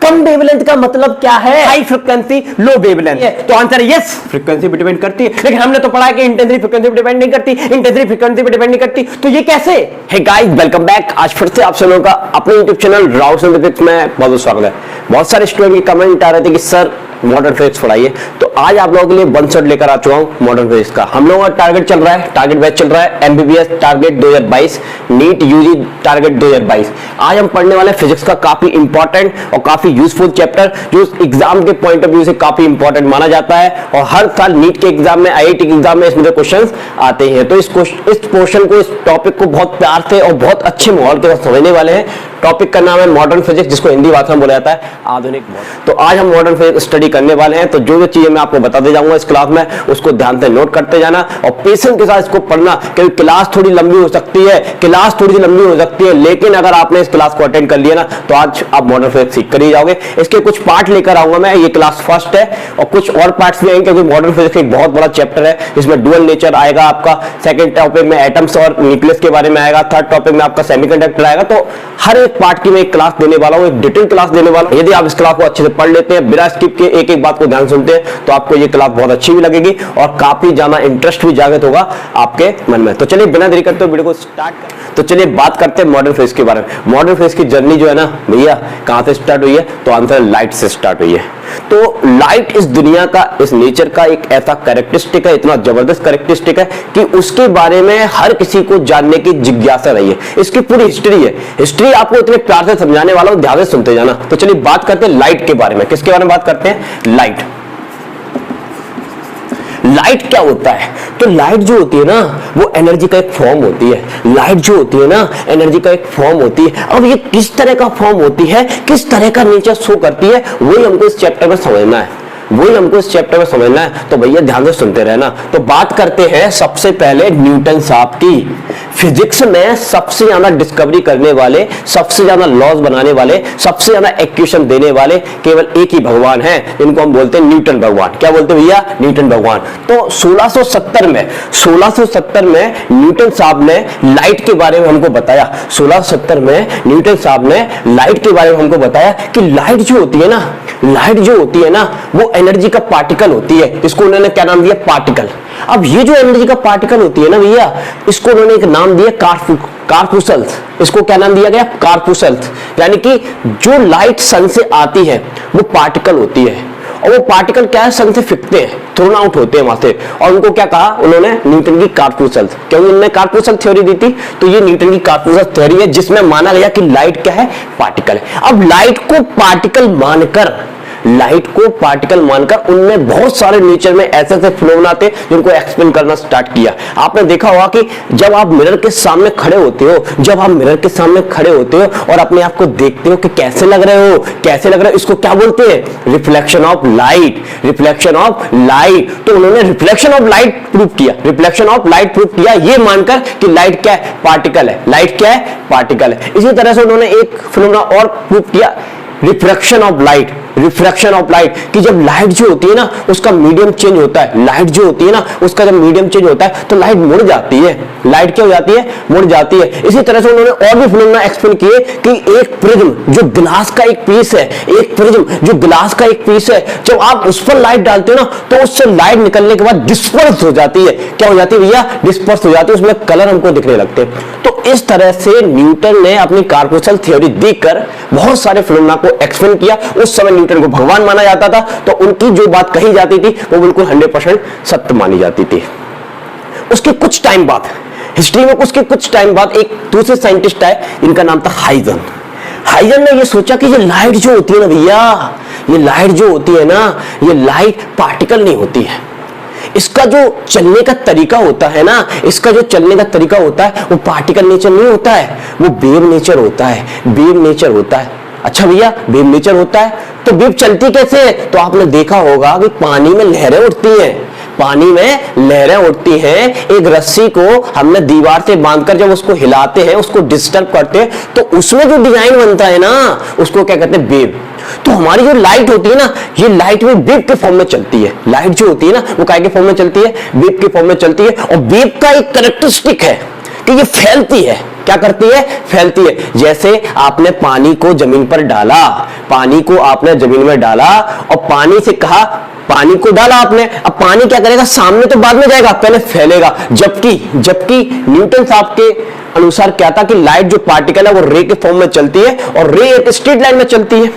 कम wavelength का मतलब क्या है? हाई फ्रिक्वेंसी लो वेवलेंथ। तो आंसर है यस, फ्रीक्वेंसी पे डिपेंड करती है। लेकिन हमने तो पढ़ा है कि इंटेंसिटी फ्रीक्वेंसी पे डिपेंड नहीं करती, इंटेंसिटी फ्रीक्वेंसी पे डिपेंड नहीं करती, तो ये कैसे? Hey guys, welcome back. आज फिर से आप सभी का अपने YouTube चैनल राउस एंड फिजिक्स में बहुत स्वागत है। बहुत सारे स्टूडेंट के कमेंट आ रहे थे कि सर मॉडर्न फिजिक्स पढ़ाइए, तो आज आप लोगों के लिए वन शॉट लेकर आ चुका हूं मॉडर्न फिजिक्स का। हम लोगों का टारगेट चल रहा है, टारगेट बैच चल रहा है MBBS target 2022, NEET UG target 2022। आज हम पढ़ने वाले फिजिक्स का काफी इंपॉर्टेंट और काफी यूजफुल चैप्टर, जो एग्जाम के पॉइंट ऑफ व्यू से काफी इंपॉर्टेंट माना जाता है और हर साल नीट के एग्जाम में, आईआईटी के एग्जाम में इसमें क्वेश्चन आते हैं। तो इस पोर्शन को, इस टॉपिक को बहुत प्यार से और बहुत अच्छे माहौल के साथ समझने वाले हैं। टॉपिक का नाम है मॉडर्न फिजिक्स, जिसको हिंदी भाषा में बोला जाता है आधुनिक। तो आज हम मॉडर्न फिजिक्स स्टडी करने वाले हैं, तो जो चीजें मैं आपको बताते जाऊंगा इस क्लास में, उसको ध्यान से नोट करते जाना और पेशेंस के साथ इसको पढ़ना, क्योंकि क्लास थोड़ी लंबी हो सकती है, लेकिन अगर आपने इस क्लास को अटेंड कर लिया ना, तो आज आप मॉडर्न फिजिक्स सीख कर ही जाओगे। इसके कुछ पार्ट लेकर आऊंगा मैं, ये क्लास फर्स्ट है और कुछ और पार्ट्स भी आएंगे, क्योंकि मॉडर्न फिजिक्स एक बहुत बड़ा चैप्टर है। इसमें डुअल नेचर आएगा आपका, सेकंड टॉपिक में एटम्स और न्यूक्लियस के बारे में आएगा, थर्ड टॉपिक में आपका सेमीकंडक्टर आएगा। तो हर एक पार्ट की मैं एक क्लास देने वाला हूं, एक डिटेल क्लास देने वाला हूं। यदि आप इस क्लास को अच्छे से पढ़ लेते हैं, बिना स्किप के एक एक बात को ध्यान सुनते हैं, तो आपको ये क्लास बहुत अच्छी भी लगेगी और काफी ज्यादा इंटरेस्ट भी जागृत होगा आपके मन में। तो चलिए बिना देरी करते हुए वीडियो को स्टार्ट करें। तो चलिए बात करते हैं मॉडर्न फिजिक्स के बारे में। मॉडर्न फिजिक्स की जर्नी जो है ना भैया, कहां से स्टार्ट हुई है? तो आंसर लाइट से स्टार्ट हुई है। तो लाइट इस दुनिया का, इस नेचर का एक ऐसा कैरेक्टरिस्टिक है, इतना जबरदस्त कैरेक्टरिस्टिक है कि उसके बारे में हर किसी को जानने की जिज्ञासा रही है। इसकी पूरी हिस्ट्री है, हिस्ट्री आपको इतने प्यार से समझाने वाला हूं, ध्यान से सुनते जाना। तो चलिए बात करते हैं लाइट के बारे में। किसके बारे में बात करते हैं? लाइट। लाइट क्या होता है? तो लाइट जो होती है ना, वो एनर्जी का एक फॉर्म होती है। लाइट जो होती है ना, एनर्जी का एक फॉर्म होती है। अब ये किस तरह का फॉर्म होती है, किस तरह का नेचर शो करती है, वही हमको इस चैप्टर में समझना है, तो भैया ध्यान से सुनते रहना। तो बात करते हैं सबसे पहले न्यूटन साहब की। फिजिक्स में सबसे ज्यादा डिस्कवरी करने वाले, सबसे ज्यादा लॉज बनाने वाले, सबसे ज्यादा इक्वेशन देने वाले केवल एक ही भगवान है, जिनको हम बोलते हैं न्यूटन भगवान। क्या बोलते हैं भैया? न्यूटन भगवान। तो 1670 में न्यूटन साहब ने लाइट के बारे में हमको बताया। 1670 में न्यूटन साहब ने लाइट के बारे में हमको बताया कि लाइट जो होती है ना, वो एनर्जी का पार्टिकल होती है। इसको उन्होंने क्या नाम दिया? पार्टिकल। अब ये जो एनर्जी का पार्टिकल होती है ना भैया, इसको उन्होंने एक नाम दिया कार्पुसल्स। इसको क्या नाम दिया गया? कार्पुसल्स। यानी कि जो लाइट सन से आती है वो पार्टिकल होती है, और वो पार्टिकल क्या है? सन से फिकते हैं, थ्रोन आउट होते हैं वहां से। और उनको क्या कहा उन्होंने? न्यूटन की कार्पुसल्स। क्योंकि उन्होंने कार्पुसल थ्योरी दी थी, तो ये न्यूटन की कार्पुसल थ्योरी है, जिसमें माना गया कि लाइट क्या है? पार्टिकल है। अब लाइट को पार्टिकल मानकर उनमें बहुत सारे नेचर में ऐसे ऐसे फिनोमेना थे जिनको एक्सप्लेन करना स्टार्ट किया। आपने देखा होगा कि जब आप मिरर के सामने खड़े होते हो और अपने आप को देखते हो कि कैसे लग रहे हो, इसको क्या बोलते हैं? Reflection of light. तो उन्होंने रिफ्लेक्शन ऑफ लाइट प्रूव किया, ये मानकर कि लाइट क्या है? पार्टिकल है। इसी तरह से उन्होंने एक फिनोमेना और प्रूव किया, रिफ्रैक्शन ऑफ लाइट, कि जब लाइट जो होती है ना, उसका मीडियम चेंज होता है, तो लाइट मुड़ जाती है। लाइट क्या हो जाती है? मुड़ जाती है। इसी तरह से उन्होंने और भी फिनोमेना एक्सप्लेन किए कि एक प्रिज्म जो ग्लास का एक पीस है, जब आप उस पर लाइट डालते हो ना, तो उससे लाइट निकलने के बाद डिस्पर्स हो जाती है। क्या हो जाती है भैया? डिस्पर्स हो जाती है, उसमें कलर हमको दिखने लगते हैं। तो इस तरह से न्यूटन ने अपनी कार्पुसल थ्योरी देकर बहुत सारे फिनोमेना को एक्सप्लेन किया। उस समय न्यूटन को भगवान माना जाता था, तो उनकी जो बात कही जाती थी वो बिल्कुल 100% सत्य मानी जाती थी। उसके कुछ टाइम बाद हिस्ट्री में, एक दूसरे साइंटिस्ट आए, इनका नाम था हाइजन ने ये सोचा कि ये लाइट जो होती है ना भैया, ये लाइट पार्टिकल नहीं होती है। इसका जो चलने का तरीका होता है ना, वो पार्टिकल नेचर नहीं होता है, वो वेव नेचर होता है। अच्छा भैया, वेव नेचर होता है, तो वेव चलती कैसे है? तो आपने देखा होगा कि पानी में लहरें उठती हैं। एक रस्सी को हमने दीवार से बांधकर जब उसको हिलाते हैं, उसको डिस्टर्ब करते हैं, तो उसमें जो डिजाइन बनता है ना, उसको क्या कहते हैं? वेव। तो हमारी जो लाइट होती है ना, ये लाइट में वेव के फॉर्म में चलती है। वो काय के फॉर्म में चलती है? वेव के फॉर्म में चलती है। और वेव का एक कैरेक्टरिस्टिक है कि ये फैलती है। क्या करती है? फैलती है। जैसे आपने पानी को जमीन पर डाला, पानी को आपने जमीन में डाला और पानी से कहा, पानी को डाला आपने, अब पानी क्या करेगा? सामने तो बाद में जाएगा, पहले फैलेगा। जबकि न्यूटन साहब के अनुसार क्या था कि लाइट जो पार्टिकल है वो रे के फॉर्म में चलती है और रे एक स्ट्रेट लाइन में चलती है।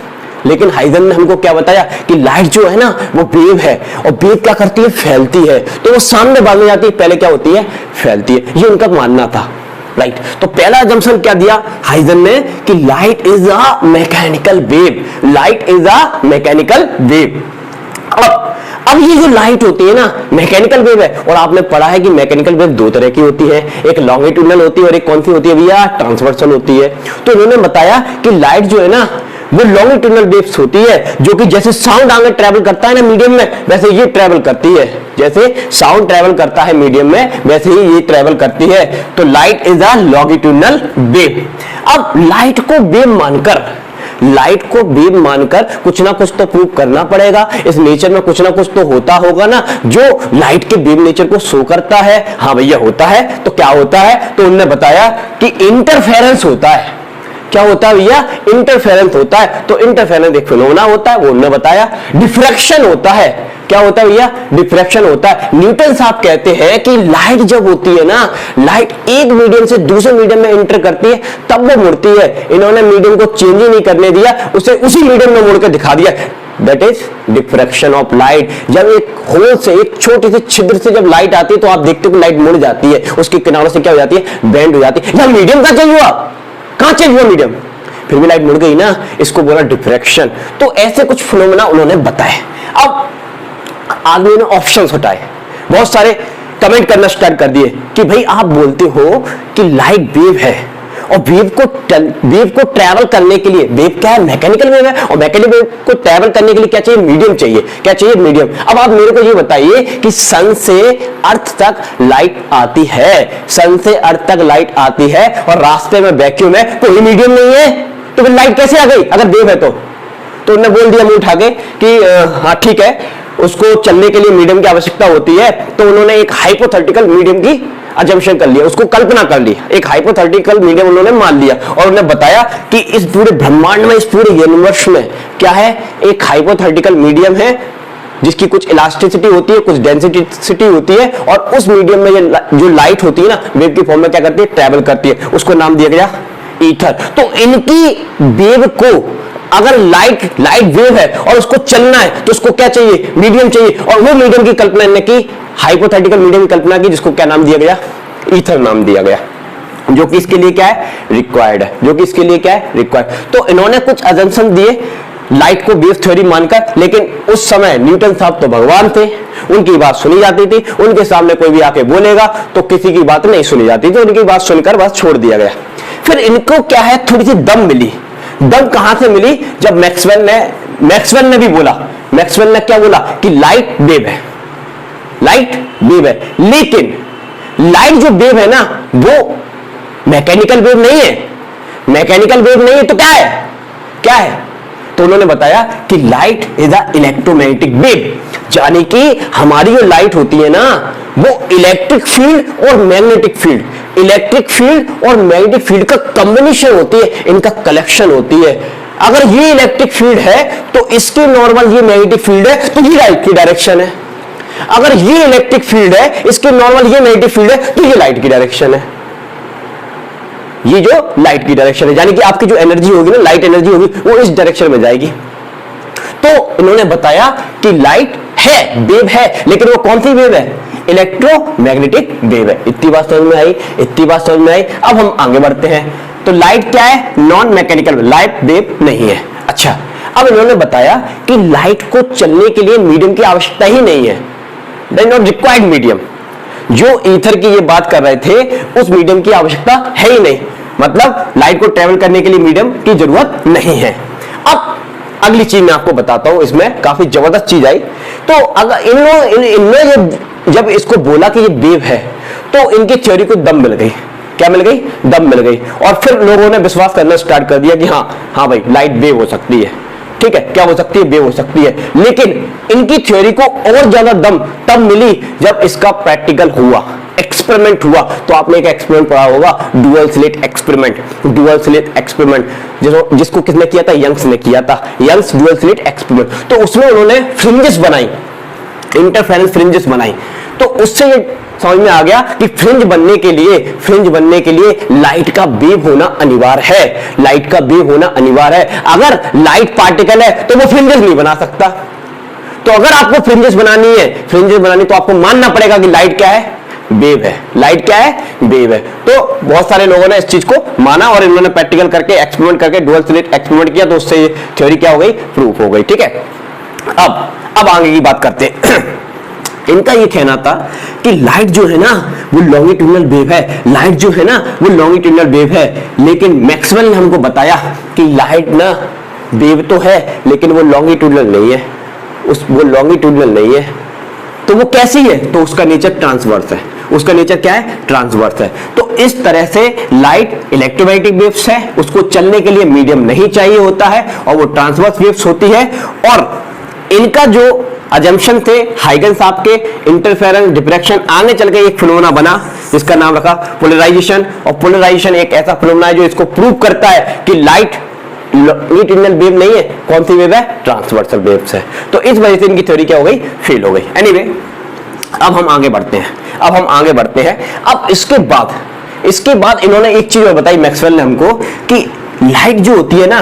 लेकिन हाइजन ने हमको क्या बताया कि लाइट जो है ना वो वेव है, और वेव क्या करती है? फैलती है। तो वो सामने बाद में जाती है, पहले क्या होती है? फैलती है। ये उनका मानना था, राइट। तो पहला अजम्पशन क्या दिया हाइजन ने कि light is a mechanical wave, light is a mechanical wave. अब ये जो लाइट होती है ना मैकेनिकल वेव है, और आपने पढ़ा है कि मैकेनिकल वेव दो तरह की होती है, एक लॉन्गिट्यूडनल होती है और एक कौन सी होती है भैया? ट्रांसवर्सल होती है। तो इन्होंने बताया कि लाइट जो है ना वो लॉन्गिट्यूडनल वेव्स होती है, जो कि जैसे साउंड आगे ट्रेवल करता है ना मीडियम में, वैसे ये ट्रेवल करती है। जैसे साउंड ट्रेवल करता है मीडियम में, वैसे ही ये ट्रेवल करती है। तो light is a longitudinal wave. अब लाइट को वेव मानकर कुछ ना कुछ तो प्रूव करना पड़ेगा। इस नेचर में कुछ ना कुछ तो होता होगा ना जो लाइट के वेव नेचर को शो करता है। हाँ भैया होता है। तो क्या होता है? तो उन्होंने बताया कि इंटरफेरेंस होता है। क्या होता है भैया? इंटरफेरेंस होता है। तो इंटरफेरेंस एक फिनोमेना होता है, वो उन्होंने बताया। डिफ्रैक्शन होता है। क्या होता है भैया? डिफ्रैक्शन होता है। न्यूटन साहब कहते हैं कि लाइट जब होती है ना, लाइट एक मीडियम से दूसरे मीडियम में एंटर करती है तब वो मुड़ती है। इन्होंने मीडियम को चेंज ही नहीं करने दिया, उसे उसी मीडियम में मुड़ के दिखा दिया। That is diffraction of light. जब एक होल से, एक छोटे से छिद्र से जब लाइट आती है तो आप देखते हो कि लाइट मुड़ जाती है, उसके किनारों से क्या हो जाती है? बेंड हो जाती है। यहां मीडियम का चेंज हुआ, कहां चेंज हुआ? मीडियम, फिर भी लाइट मुड़ गई ना, इसको बोला डिफ्रैक्शन। तो ऐसे कुछ फिनोमेना उन्होंने बताए। अब आदमी ने ऑप्शंस हटाए, बहुत सारे कमेंट करना स्टार्ट कर दिए कि भाई आप बोलते हो कि लाइट वेव है, और वेव को ट्रैवल करने के लिए, वेव क्या है? मैकेनिकल वेव है, और मैकेनिकल वेव को ट्रैवल करने के लिए क्या चाहिए? मीडियम चाहिए। क्या चाहिए? मीडियम। अब आप मेरे को ये बताइए कि सन से अर्थ तक लाइट आती है, सन से अर्थ तक लाइट आती है, और रास्ते में वैक्यूम है, कोई मीडियम नहीं है, तो फिर लाइट कैसे आ गई अगर वेव है? तो उन्होंने बोल दिया मुंह उठा के कि हाँ ठीक है, उसको चलने के लिए मीडियम की आवश्यकता होती है। तो उन्होंने एक हाइपोथेटिकल मीडियम की अजम्पशन कर लिया, उसको कल्पना कर ली, एक हाइपोथेटिकल मीडियम उन्होंने मान लिया, और उन्होंने बताया कि इस पूरे ब्रह्मांड में, इस पूरे यूनिवर्स में क्या है? एक हाइपोथेटिकल मीडियम है जिसकी कुछ इलास्टिसिटी होती है, कुछ डेंसिटी होती है, और उस मीडियम में ये जो लाइट होती है ना वेव की फॉर्म में क्या करती है? ट्रैवल करती है। उसको नाम दिया गया ईथर। तो इनकी वेव को, अगर लाइट वेव है और उसको चलना है तो उसको क्या चाहिए? मीडियम चाहिए, और वो मीडियम की कल्पना इन्होंने की, हाइपोथेटिकल मीडियम की कल्पना की, जिसको क्या नाम दिया गया? ईथर नाम दिया गया, जो कि इसके लिए क्या है? रिक्वायर्ड है, जो कि इसके लिए क्या है? रिक्वायर्ड। तो इन्होंने कुछ अजम्पशन दिए लाइट को वेव थ्योरी मानकर, लेकिन उस समय न्यूटन साहब तो भगवान थे, उनकी बात सुनी जाती थी, उनके सामने कोई भी आके बोलेगा तो किसी की बात नहीं सुनी जाती थी, उनकी बात सुनकर बस छोड़ दिया गया। फिर इनको क्या है? थोड़ी सी दम मिली। दम कहां से मिली? जब मैक्सवेल ने भी बोला, मैक्सवेल ने क्या बोला कि लाइट वेव है, लाइट वेव है। लेकिन लाइट जो वेव है ना वो मैकेनिकल वेव नहीं है, मैकेनिकल वेव नहीं है, तो क्या है? क्या है? तो उन्होंने बताया कि light is a electromagnetic wave, यानी कि हमारी जो लाइट होती है ना वो इलेक्ट्रिक फील्ड और मैग्नेटिक फील्ड, इलेक्ट्रिक फील्ड और मैग्नेटिक फील्ड का कॉम्बिनेशन होती है, इनका कलेक्शन होती है। अगर ये इलेक्ट्रिक फील्ड है तो इसकी नॉर्मल ये मैग्नेटिक फील्ड है, तो ये लाइट की डायरेक्शन है। अगर ये इलेक्ट्रिक फील्ड है, इसकी नॉर्मल ये मैग्नेटिक फील्ड है, तो ये लाइट की डायरेक्शन है, ये जो लाइट की डायरेक्शन है, यानी कि आपकी जो एनर्जी होगी ना, लाइट एनर्जी होगी, वो इस डायरेक्शन में जाएगी। तो इन्होंने बताया कि लाइट है, वेव है, लेकिन वो कौन सी वेव है? इलेक्ट्रोमैग्नेटिक वेव है। इतनी बात समझ में आई, इतनी बात समझ में आई। अब हम आगे बढ़ते हैं। तो लाइट क्या है? नॉन मैकेनिकल, लाइट वेव नहीं है। अच्छा, अब इन्होंने बताया कि लाइट को चलने के लिए मीडियम की आवश्यकता ही नहीं है, देयर नॉट रिक्वायर्ड मीडियम। जो ईथर की ये बात कर रहे थे उस मीडियम की आवश्यकता है ही नहीं, मतलब लाइट को ट्रेवल करने के लिए मीडियम की जरूरत नहीं है। अब अगली चीज मैं आपको बताता हूं, इसमें काफी जबरदस्त चीज आई। तो अगर इनने जब इसको बोला कि ये वेव है, तो इनकी थ्योरी को दम मिल गई। क्या मिल गई? दम मिल गई। और फिर लोगों ने विश्वास करना स्टार्ट कर दिया कि हाँ भाई लाइट वेव हो सकती है। ठीक है, क्या हो सकती है? वेव हो सकती है। लेकिन इनकी थ्योरी को और ज्यादा दम तब मिली जब इसका प्रैक्टिकल हुआ, एक्सपेरिमेंट हुआ, तो आपने एक एक्सपेरिमेंट पढ़ा होगा, dual slit experiment. Dual slit experiment जिसको किसने किया था? यंग्स ने किया था, यंग्स डुअल स्लिट एक्सपेरिमेंट। तो उसमें उन्होंने फ्रिंजेस बनाई, इंटरफेरेंस फ्रिंजेस बनाई। तो उससे ये समझ में आ गया कि फ्रिंज बनने के लिए लाइट का वेव होना अनिवार्य है, लाइट का वेव होना अनिवार्य है। अगर लाइट पार्टिकल है तो वो फ्रिंजेस नहीं बना सकता। तो अगर आपको फ्रिंजेस बनानी तो आपको मानना पड़ेगा कि लाइट क्या है? वेव है। लाइट क्या है? वेव है। तो बहुत सारे लोगों ने इस चीज को माना और इन्होंने प्रैक्टिकल करके एक्सपेरिमेंट करके डुअल स्लिट एक्सपेरिमेंट किया, तो उससे थ्योरी क्या हो गई? प्रूफ हो गई। ठीक है, अब आगे की बात करते हैं। इनका ये कहना था कि लाइट जो है ना वो लॉन्गिट्यूडिनल वेव है, लाइट जो है ना वो लॉन्गिट्यूडिनल वेव है। लेकिन मैक्सवेल ने हमको बताया कि लाइट ना वेव तो है लेकिन वो लॉन्गिट्यूडिनल नहीं है, वो लॉन्गिट्यूडिनल नहीं है। तो वो कैसी है? तो उसका नेचर ट्रांसवर्स है। उसका नेचर क्या है? ट्रांसवर्स है। तो इस तरह से लाइट इलेक्ट्रोमैग्नेटिक वेव्स है, उसको चलने के लिए मीडियम नहीं चाहिए होता है और वो ट्रांसवर्स वेव्स होती है। और इनका जो अजम्पशन थे हाइगन साहब के, इंटरफेरेंस डिफ्रैक्शन, आगे चल के एक फिनोमेना बना जिसका नाम रखा पोलराइजेशन। और पोलराइजेशन एक ऐसा फिनोमेना है जो इसको प्रूव करता है कि लाइट लॉन्गिट्यूडिनल वेव नहीं है। कौन सी वेव है? ट्रांसवर्सल वेव्स है। तो इस वजह से इनकी थ्योरी क्या हो गई? फेल हो गई। एनीवे, अब हम आगे बढ़ते हैं। अब इसके बाद इन्होंने एक चीज और बताई मैक्सवेल ने हमको कि लाइट जो होती है ना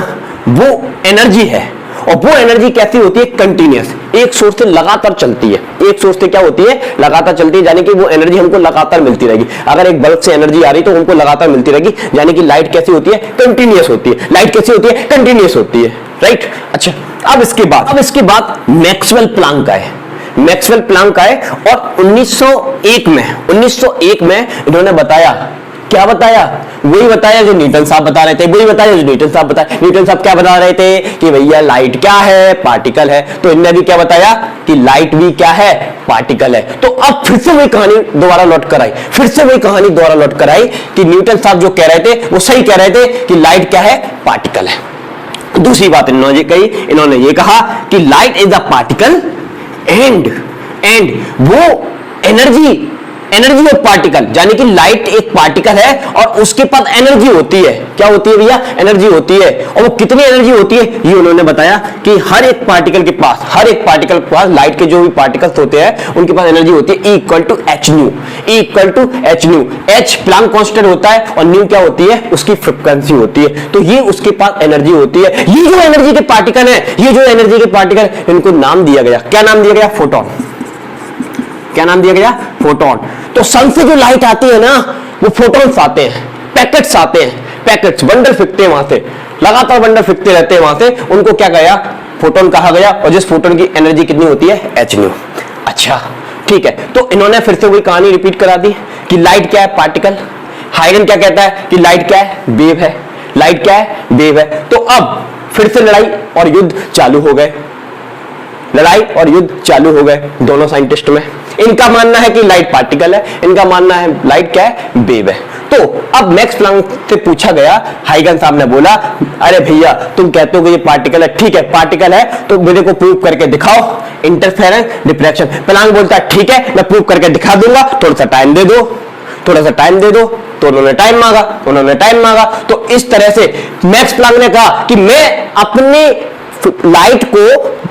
वो एनर्जी है, और वो एनर्जी कैसी होती है? कंटिन्यूअस, एक सोर्स से लगातार चलती है। एक सोर्स से क्या होती है? लगातार चलती है, यानी कि वो एनर्जी हमको लगातार मिलती रहेगी। अगर एक बल्ब से एनर्जी आ रही तो हमको लगातार मिलती रहेगी, यानी कि लाइट कैसी होती है? कंटिन्यूअस होती है। लाइट कैसी होती है? कंटिन्यूअस होती है, राइट। अच्छा, अब इसके बाद मैक्सवेल प्लांक का है। मैक्सवेल प्लांक का है और 1901 में इन्होंने बताया, क्या बताया? वही बताया जो न्यूटन साहब बता रहे थे, न्यूटन साहब क्या बता रहे थे कि भैया लाइट क्या है? पार्टिकल है। तो इन्होंने भी क्या बताया कि लाइट भी क्या है? पार्टिकल है। तो अब फिर से वही कहानी दोबारा लौट कर आई कि न्यूटन साहब जो कह रहे थे वो सही कह रहे थे कि लाइट क्या है? पार्टिकल है। दूसरी बात इन्होंने ये कहा कि light is a particle and वो एनर्जी ऑफ पार्टिकल, यानी कि लाइट एक पार्टिकल है और उसके पास एनर्जी होती है। क्या होती है भैया? एनर्जी होती है। और वो कितनी एनर्जी होती है ये उन्होंने बताया कि हर एक पार्टिकल के पास लाइट के जो भी पार्टिकल्स होते हैं उनके पास एनर्जी होती है equal to H nu. H Planck constant होता है और न्यू क्या होती है? उसकी फ्रीक्वेंसी होती है। तो ये उसके पास एनर्जी होती है। ये जो एनर्जी के पार्टिकल इनको नाम दिया गया, क्या नाम दिया गया? फोटोन। क्या नाम दिया गया? फोटोन। तो सन से जो लाइट आती है ना वो फोटोन्स आते हैं, पैकेट्स बंडल फिरते हैं वहां से, लगातार बंडल फिरते रहते हैं वहां से, उनको क्या कहा? फोटोन कहा गया। और जिस फोटोन की एनर्जी कितनी होती है? H new. अच्छा, ठीक है। तो इन्होंने फिर से वही कहानी रिपीट करा दी कि लाइट क्या है? पार्टिकल। हाइगन क्या कहता है कि लाइट क्या है? वेव है। लाइट क्या है? वेव है। तो अब फिर से लड़ाई और युद्ध चालू हो गए दोनों साइंटिस्ट में। इनका मानना है कि लाइट पार्टिकल है, इनका मानना है लाइट क्या है? वेव है। तो अब मैक्स प्लांक से पूछा गया, हाइगन साहब ने बोला, अरे भैया तुम कहते हो कि ये पार्टिकल है, ठीक है पार्टिकल है, तो मेरे को प्रूव करके दिखाओ इंटरफेरेंस डिफ्रैक्शन। प्लांक बोलता है ठीक है मैं प्रूव करके दिखा दूंगा, थोड़ा सा टाइम दे दो। तो उन्होंने टाइम मांगा। तो इस तरह से मैक्स प्लांक ने कहा कि मैं अपने लाइट को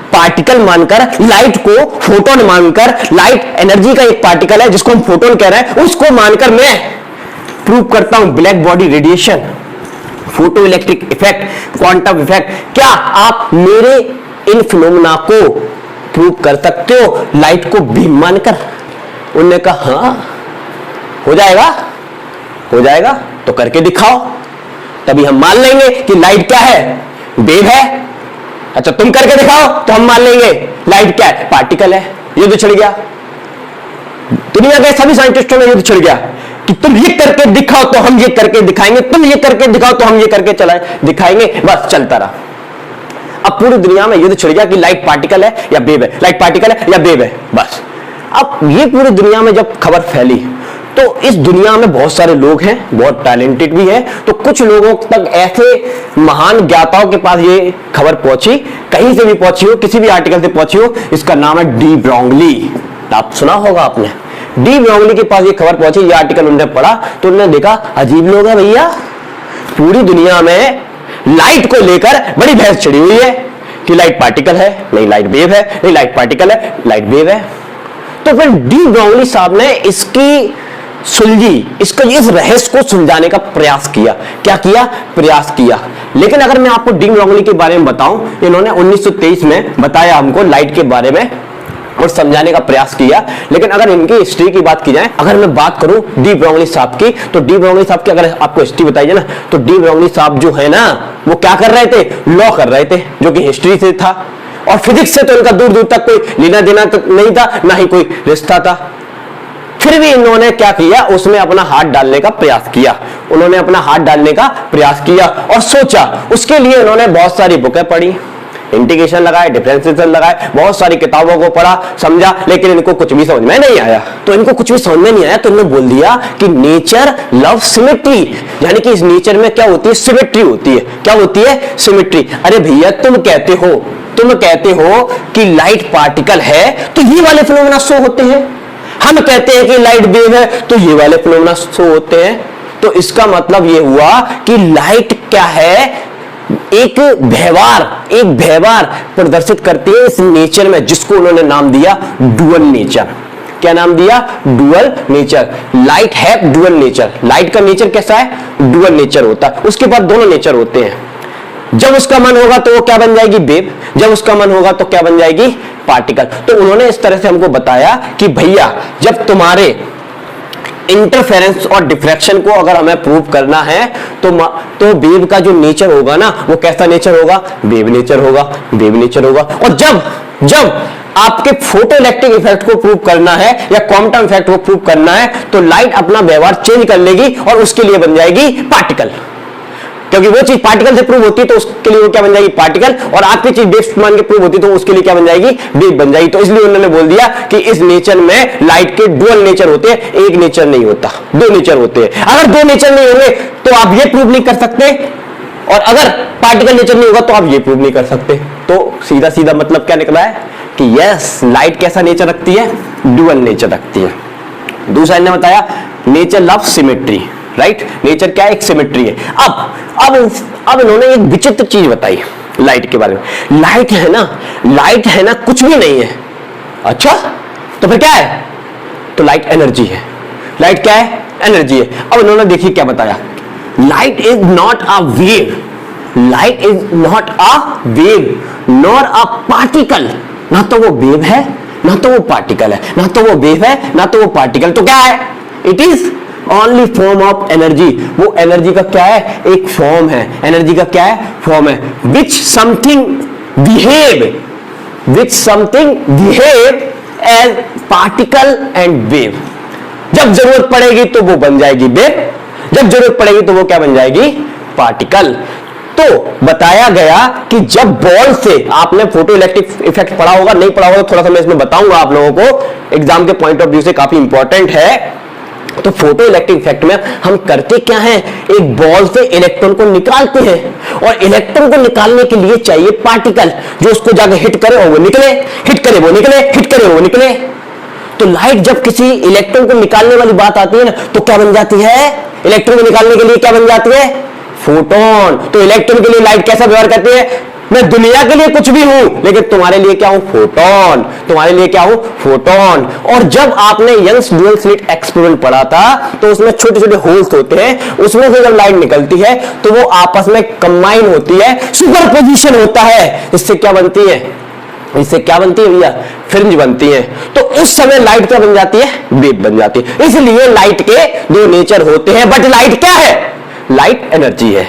पार्टिकल मानकर, लाइट को फोटोन मानकर, लाइट एनर्जी का एक पार्टिकल है जिसको हम फोटोन कह रहे हैं, उसको मानकर मैं प्रूव करता हूं black body radiation, photo electric effect, quantum effect. क्या आप मेरे इन फिनोमेना को प्रूव कर सकते हो लाइट को बीम मानकर? उन्होंने कहा हाँ हो जाएगा तो करके दिखाओ, तभी हम मान लेंगे कि लाइट क्या है? वेव है। अच्छा तुम करके दिखाओ तो हम मान लेंगे लाइट क्या है? पार्टिकल है। युद्ध छिड़ गया, दुनिया के सभी साइंटिस्टों में युद्ध छिड़ गया कि तुम ये करके दिखाओ तो हम ये करके दिखाएंगे, तुम ये करके दिखाओ तो हम ये करके दिखाएंगे। बस चलता रहा। अब पूरी दुनिया में युद्ध छिड़ गया कि लाइट पार्टिकल है या वेव है, लाइट पार्टिकल है या वेव है, बस। अब ये पूरी दुनिया में जब खबर फैली तो इस दुनिया में बहुत सारे लोग हैं, बहुत टैलेंटेड भी हैं, तो कुछ लोगों तक ऐसे महान ज्ञाताओं के पास ये खबर पहुंची, कहीं से भी पहुंची हो, किसी भी आर्टिकल से पहुंची हो। इसका नाम है डी ब्रोगली। आप सुना होगा आपने डी ब्रोगली के पास ये खबर पहुंची, ये आर्टिकल उन्होंने पढ़ा तो उन्होंने देखा अजीब लोग है भैया, पूरी दुनिया में लाइट को लेकर बड़ी बहस छिड़ी हुई है कि लाइट पार्टिकल है, नहीं लाइट वेव है, नहीं लाइट पार्टिकल है, लाइट वेव है। तो फिर डी ब्रोगली साहब ने इसकी सुलझी, इसको इस रहस्य को सुलझाने का प्रयास किया। क्या किया? प्रयास किया। लेकिन अगर मैं आपको डी ब्रोगली के बारे में बताऊं, इन्होंने 1923 में बताया हमको लाइट के बारे में और समझाने का प्रयास किया। लेकिन अगर इनकी हिस्ट्री की बात की जाए, अगर मैं बात करूं डी ब्रोगली साहब की, तो डी ब्रोगली साहब की अगर आपको हिस्ट्री बताई जाए ना, तो डी ब्रोगली साहब जो है ना, वो क्या कर रहे थे? लॉ कर रहे थे, जो कि हिस्ट्री से था। और फिजिक्स से तो इनका दूर दूर तक कोई लेना देना नहीं था, ना ही कोई रिश्ता था। फिर भी इन्होंने क्या किया? उसमें अपना हाथ डालने का प्रयास किया। उन्होंने अपना हाथ डालने का प्रयास किया और सोचा। उसके लिए उन्होंने बहुत सारी बुकें पढ़ी, इंटीग्रेशन लगाए, डिफरेंशिएशन लगाए, बहुत सारी किताबों को पढ़ा, समझा, लेकिन इनको कुछ भी समझ में नहीं आया। तो इनको कुछ भी समझ में नहीं आया तो इन्होंने बोल दिया कि नेचर लव सिमेट्री, यानी कि इस नेचर में क्या होती है? सिमेट्री होती है। क्या होती है? सिमेट्री। अरे भैया, तुम कहते हो कि लाइट पार्टिकल है तो ये वाले फिनोमेना शो होते हैं। हम कहते हैं कि लाइट वेव है तो ये वाले फिनोमेना शो होते हैं। तो इसका मतलब ये हुआ कि लाइट क्या है? एक व्यवहार प्रदर्शित करती है इस नेचर में, जिसको उन्होंने नाम दिया डुअल नेचर। क्या नाम दिया? Dual nature. लाइट है डुअल नेचर। लाइट का नेचर कैसा है? डुअल नेचर होता है। उसके बाद दोनों नेचर होते हैं। जब उसका मन होगा तो वो क्या बन जाएगी? वेव। जब उसका मन होगा तो क्या बन जाएगी? पार्टिकल। तो उन्होंने इस तरह से हमको बताया कि भैया, जब तुम्हारे इंटरफेरेंस और डिफ्रैक्शन को अगर हमें प्रूव करना है तो वेव का जो नेचर होगा ना, वो कैसा नेचर होगा? वेव नेचर होगा। और जब आपके फोटो इलेक्ट्रिक इफेक्ट को प्रूव करना है या क्वांटम इफेक्ट को प्रूव करना है, तो लाइट अपना व्यवहार चेंज कर लेगी और उसके लिए बन जाएगी पार्टिकल। क्योंकि वो चीज पार्टिकल से प्रूव होती है तो उसके लिए वो क्या बन जाएगी? पार्टिकल। और आपकी चीज वेव मान के प्रूव होती है तो उसके लिए क्या बन जाएगी? वेव बन जाएगी। तो इसलिए उन्होंने बोल दिया कि इस नेचर में लाइट के डुअल नेचर होते हैं, एक नेचर नहीं होता, दो नेचर होते हैं। अगर दो नेचर नहीं होंगे तो आप ये प्रूव नहीं कर सकते, और अगर पार्टिकल नेचर नहीं होगा तो आप ये प्रूव नहीं कर सकते। तो सीधा सीधा मतलब क्या निकला है कि यस, लाइट कैसा नेचर रखती है? डुअल नेचर रखती है। दूसरा इन्होंने बताया nature love symmetry, right? Nature क्या है? एक सिमेट्री है। अब इन्होंने एक विचित्र चीज बताई लाइट के बारे में। लाइट है ना कुछ भी नहीं है। अच्छा, तो फिर क्या है? तो लाइट एनर्जी है। लाइट क्या है? एनर्जी है। अब इन्होंने देखिए क्या बताया, light is not a wave, light is not a wave nor a particle. ना तो वो वेव है, ना तो वो पार्टिकल है, ना तो वो वेव है, ना तो वो पार्टिकल। तो क्या है? It is only form of energy. वो एनर्जी का क्या है? एक फॉर्म है। एनर्जी का क्या है? फॉर्म है। Which something behave as particle and wave. जब जरूरत पड़ेगी तो वो बन जाएगी वेव, जब जरूरत पड़ेगी तो वो क्या बन जाएगी? पार्टिकल। तो बताया गया कि जब बॉल से, आपने फोटो इलेक्ट्रिक इफेक्ट पढ़ा होगा, नहीं पढ़ा होगा तो थोड़ा सा मैं इसमें बताऊंगा आप लोगों को, एग्जाम के पॉइंट ऑफ व्यू से काफी इंपॉर्टेंट है। तो फोटो इलेक्ट्रिक इफेक्ट में हम करते क्या हैं? एक बॉल से इलेक्ट्रॉन को निकालते हैं, और इलेक्ट्रॉन को निकालने के लिए चाहिए पार्टिकल, जो उसको जाकर हिट करे और वो निकले, हिट करे वो निकले, हिट करे वो निकले। तो लाइट जब किसी इलेक्ट्रॉन को निकालने वाली बात आती है ना, तो क्या बन जाती है? इलेक्ट्रॉन को निकालने के लिए क्या बन जाती है? फोटोन। तो इलेक्ट्रॉन के लिए लाइट कैसा व्यवहार करती है? मैं दुनिया के लिए कुछ भी हूं, लेकिन तुम्हारे लिए क्या हूं? फोटोन। तुम्हारे लिए क्या हूं? फोटोन। और जब आपने यंग्स डुअल स्लिट एक्सपेरिमेंट पढ़ा था, तो उसमें छोटे छोटे होल्स होते हैं, उसमें से जब लाइट निकलती है तो वो आपस में कंबाइन होती है, सुपरपोजिशन होता है। इससे क्या बनती है? इससे क्या बनती है भैया? फ्रिंज बनती है। तो उस समय लाइट क्या बन जाती है? वेव बन जाती है। इसलिए लाइट के दो नेचर होते हैं, बट लाइट क्या है? लाइट एनर्जी है।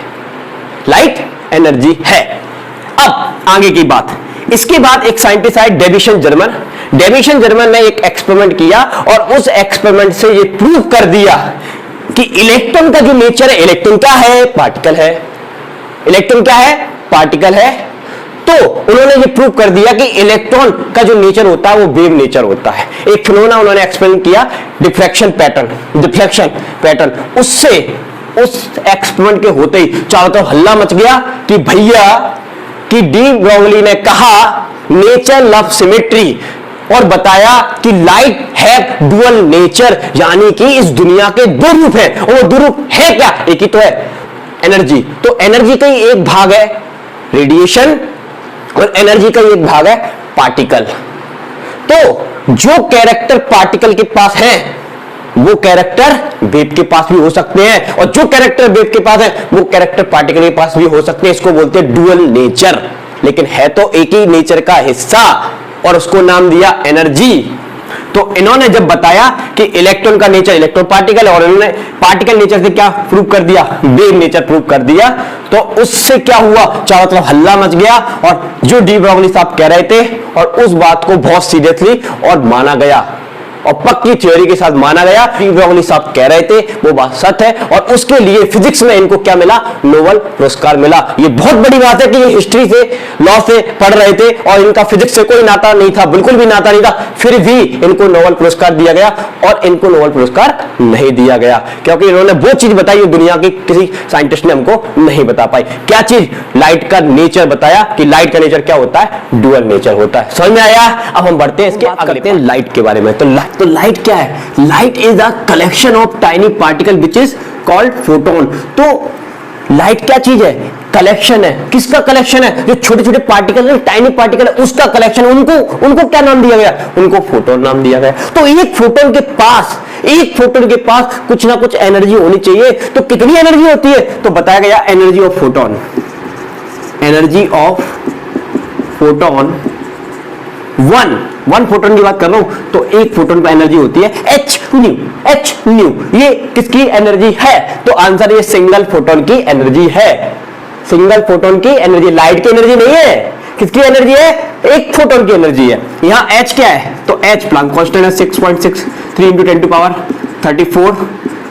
लाइट एनर्जी है। अब आगे की बात, इसके बाद एक साइंटिस्ट आए डेविसन जर्मन ने एक एक्सपेरिमेंट किया और उस एक्सपेरिमेंट से ये प्रूव कर दिया कि इलेक्ट्रॉन का जो नेचर है, इलेक्ट्रॉन क्या है? पार्टिकल है। इलेक्ट्रॉन क्या है? पार्टिकल है। तो उन्होंने ये प्रूव कर दिया कि इलेक्ट्रॉन का जो नेचर होता है वो वेव नेचर होता है। एक फिनोमेना उन्होंने एक्सपेरिमेंट किया, डिफ्रैक्शन पैटर्न। उससे उस एक्सपेरिमेंट के होते ही चारों तरफ हल्ला मच गया कि भैया कि डी ब्रोगली ने कहा नेचर लव सिमेट्री, और बताया कि लाइट है डुअल नेचर, यानी कि इस दुनिया के दो रूप हैं, और वो दो रूप है क्या? एक ही तो है, एनर्जी। तो एनर्जी का ही एक भाग है रेडिएशन और एनर्जी का ही एक भाग है पार्टिकल। तो जो कैरेक्टर पार्टिकल के पास है वो कैरेक्टर वेव के पास भी हो सकते हैं, और जो कैरेक्टर वेव के पास है वो कैरेक्टर पार्टिकल के पास भी हो सकते हैं। इसको बोलते हैं डुअल नेचर, लेकिन है तो एक ही नेचर का हिस्सा, और उसको नाम दिया एनर्जी। तो इन्होंने जब बताया कि इलेक्ट्रॉन का नेचर इलेक्ट्रॉन पार्टिकल है, और इन्होंने पार्टिकल नेचर से क्या प्रूव कर दिया? वेव नेचर प्रूव कर दिया। तो उससे क्या हुआ? चारों तरफ हल्ला मच गया, और जो डी ब्रॉगली साहब कह रहे थे और उस बात को बहुत सीरियसली और माना गया, और पक्की थ्योरी के साथ माना गया। डी ब्रॉगली साहब कह रहे थे वो बात सच है, और उसके लिए फिजिक्स में इनको क्या मिला? नोबेल पुरस्कार मिला। ये बहुत बड़ी बात है कि ये हिस्ट्री से लॉ से पढ़ रहे थे और इनका फिजिक्स से कोई नाता नहीं था, बिल्कुल भी नाता नहीं था, फिर भी इनको नोबेल पुरस्कार दिया गया। और इनको नोबेल पुरस्कार नहीं दिया गया क्योंकि इन्होंने वो चीज बताई दुनिया की किसी साइंटिस्ट ने हमको नहीं बता पाई। क्या चीज? लाइट का नेचर बताया कि लाइट का नेचर क्या होता है? डुअल नेचर होता है। समझ में आया? अब हम बढ़ते हैं इसके करते हैं लाइट के बारे में। तो लाइट क्या है? Light is a collection of tiny particle which is called photon. तो लाइट क्या चीज है? कलेक्शन है। किसका कलेक्शन है? जो छोटे छोटे पार्टिकल है, टाइनी पार्टिकल है, उसका कलेक्शन। उनको क्या नाम दिया गया? उनको फोटोन नाम दिया गया। तो एक फोटोन के पास कुछ ना कुछ एनर्जी होनी चाहिए। तो कितनी एनर्जी होती है? तो बताया गया energy of photon, energy of photon one photon की बात कर रहा हूं। तो एक फोटोन पर एनर्जी होती है एच न्यू। ये किसकी एनर्जी है? तो आंसर ये सिंगल फोटोन की एनर्जी है। सिंगल फोटोन की एनर्जी, लाइट की एनर्जी नहीं है। किसकी एनर्जी है? एक फोटोन की एनर्जी है। यहां एच क्या है? तो एच प्लैंक कांस्टेंट है 6.63 × 10⁻34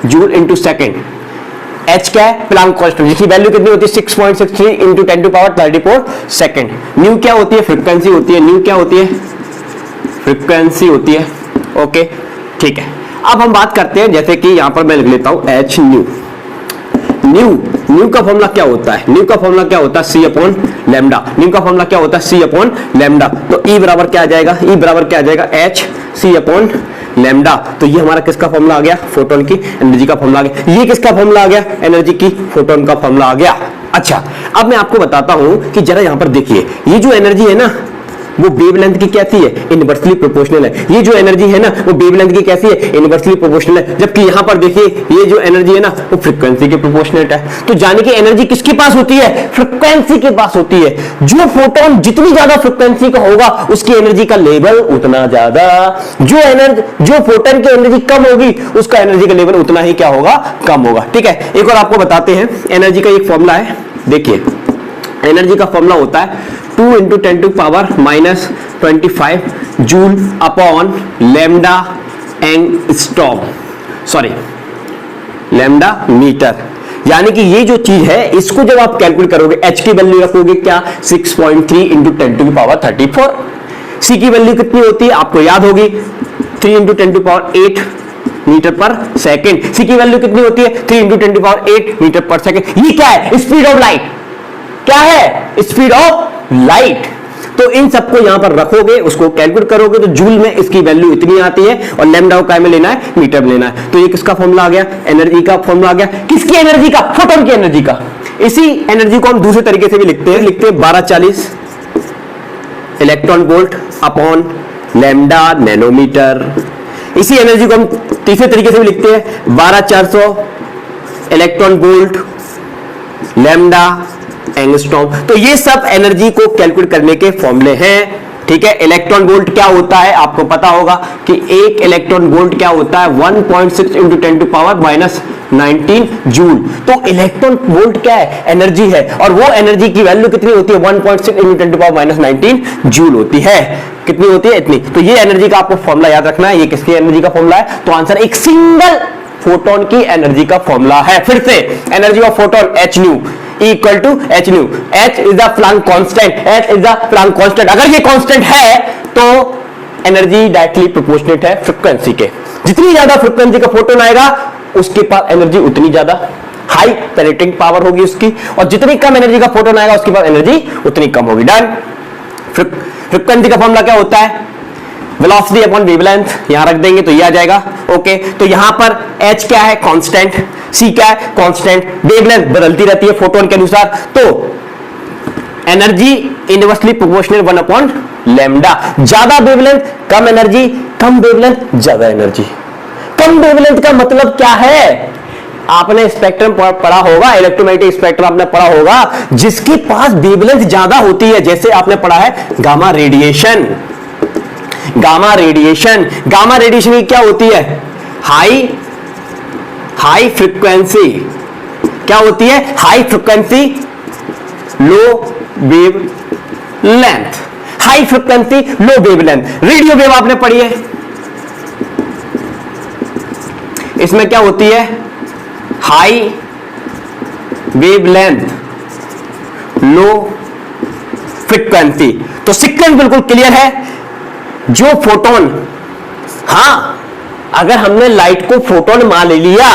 जूल इंटू सेकेंड। एच क्या है? प्लैंक कांस्टेंट, जिसकी वैल्यू कितनी होती है? 6.63 × 10⁻34 सेकेंड। न्यू क्या होती है? फ्रीक्वेंसी होती है। न्यू क्या होती है? फ्रीक्वेंसी होती है। ओके, ठीक है। अब हम बात करते हैं, जैसे कि यहां पर मैं लिख लेता हूं एच न्यू। न्यू का फॉर्मूला क्या होता है? न्यू का फॉर्मूला क्या होता है? C/λ। न्यू का फॉर्मूला क्या होता है? C/λ। तो E बराबर क्या आ जाएगा? E बराबर क्या आ जाएगा? H C/λ। तो ये हमारा किसका फॉर्मूला आ गया? फोटोन की एनर्जी का फॉर्मूला आ गया। ये किसका फॉर्मूला आ गया? एनर्जी की, फोटोन का फॉर्मूला आ गया। अच्छा, अब मैं आपको बताता हूं कि जरा यहां पर देखिए, ये जो एनर्जी है ना वो वेवलेंथ की कैसी है? इनवर्सली प्रोपोर्शनल है। ये जो एनर्जी है ना वो वेवलेंथ की कैसी है? इनवर्सली प्रोपोर्शनल है। जबकि यहां पर देखिए ये जो एनर्जी है ना वो फ्रीक्वेंसी के प्रोपोर्शनल है। तो जाने की एनर्जी किसके पास होती है? फ्रीक्वेंसी के पास होती है। जो फोटोन जितनी ज्यादा फ्रीक्वेंसी का होगा उसकी एनर्जी का लेवल उतना ज्यादा, जो फोटोन की एनर्जी कम होगी उसका एनर्जी का लेवल उतना ही क्या होगा? कम होगा। ठीक है, एक और आपको बताते हैं। एनर्जी का एक फॉर्मूला है, देखिए एनर्जी का फॉर्मूला होता है 2 × 10⁻25 joule upon lambda angstrom, sorry lambda metre. यानी कि ये जो चीज है इसको जब आप कैलकुलेट करोगे, एच की वैल्यू रखोगे क्या? 6.3 × 10⁻34। सी की वैल्यू कितनी होती है? आपको याद होगी 3 × 10⁸ मीटर पर सेकेंड। सी की वैल्यू कितनी होती है? 3 × 10⁸ मीटर पर सेकेंड। ये क्या है? Speed of light. क्या है? Speed of light. तो इन सबको यहां पर रखोगे, उसको कैलकुलेट करोगे तो जूल में इसकी वैल्यू इतनी आती है, और लैम्डा को क्या में लेना है? मीटर में लेना है। तो ये किसका फॉर्मूला आ गया? एनर्जी का फॉर्मूला आ गया। किसकी एनर्जी का? फोटोन की एनर्जी का। इसी एनर्जी को हम दूसरे तरीके से भी लिखते हैं 1240 electron volt upon lambda nanometre. इसी एनर्जी को हम तीसरे तरीके से भी लिखते हैं 12400 इलेक्ट्रॉन वोल्ट लैम्डा एंगस्ट्रॉम। तो ये सब एनर्जी को कैलकुलेट करने के फॉर्मूले हैं। ठीक है, इलेक्ट्रॉन वोल्ट क्या होता है आपको पता होगा कि एक इलेक्ट्रॉन वोल्ट क्या होता है? 1.6 × 10⁻19 जूल। तो इलेक्ट्रॉन वोल्ट क्या है? एनर्जी है, और वो एनर्जी की वैल्यू कितनी होती है? 1.6 × 10⁻19 जूल होती है। कितनी होती है? इतनी। तो ये एनर्जी का आपको फॉर्मूला याद रखना है। ये किसकी एनर्जी का फॉर्मूला है? तो आंसर एक सिंगल फोटोन की एनर्जी का फॉर्मूला है। फिर से energy of photon H nu equal to H nu. H is the Planck constant, H is the Planck constant. अगर ये कांस्टेंट है तो एनर्जी डायरेक्टली प्रोपोर्शनेट है फ्रीक्वेंसी के। जितनी ज्यादा फ्रीक्वेंसी का फोटोन आएगा उसके पास एनर्जी उतनी ज्यादा हाई पेनिट्रेटिंग पावर होगी उसकी, और जितनी कम एनर्जी का फोटोन आएगा उसके पास एनर्जी उतनी कम होगी। डन। फ्रीक्वेंसी का फॉर्मूला क्या होता है? वेलोसिटी अपॉन वेवलेंथ यहां रख देंगे तो ये आ जाएगा। ओके, तो यहां पर h क्या है? कांस्टेंट। c क्या है? कांस्टेंट। वेवलेंथ बदलती रहती है फोटोन के अनुसार, तो energy inversely proportional 1 upon lambda. ज्यादा वेवलेंथ कम एनर्जी, कम वेवलेंथ ज्यादा एनर्जी। कम वेवलेंथ का मतलब क्या है? आपने स्पेक्ट्रम पढ़ा होगा, इलेक्ट्रोमैग्नेटिक स्पेक्ट्रम आपने पढ़ा होगा, जिसके पास वेवलेंथ ज्यादा होती है, जैसे आपने पढ़ा है gamma radiation. Gamma radiation, gamma radiation की क्या होती है? High frequency. क्या होती है? हाई फ्रीक्वेंसी लो वेव लेंथ। हाई फ्रीक्वेंसी लो वेव लेंथ। रेडियो वेव आपने पढ़ी है, इसमें क्या होती है? High wave length low frequency. तो सीक्वेंस बिल्कुल क्लियर है। जो फोटोन, हां अगर हमने लाइट को फोटोन मान लिया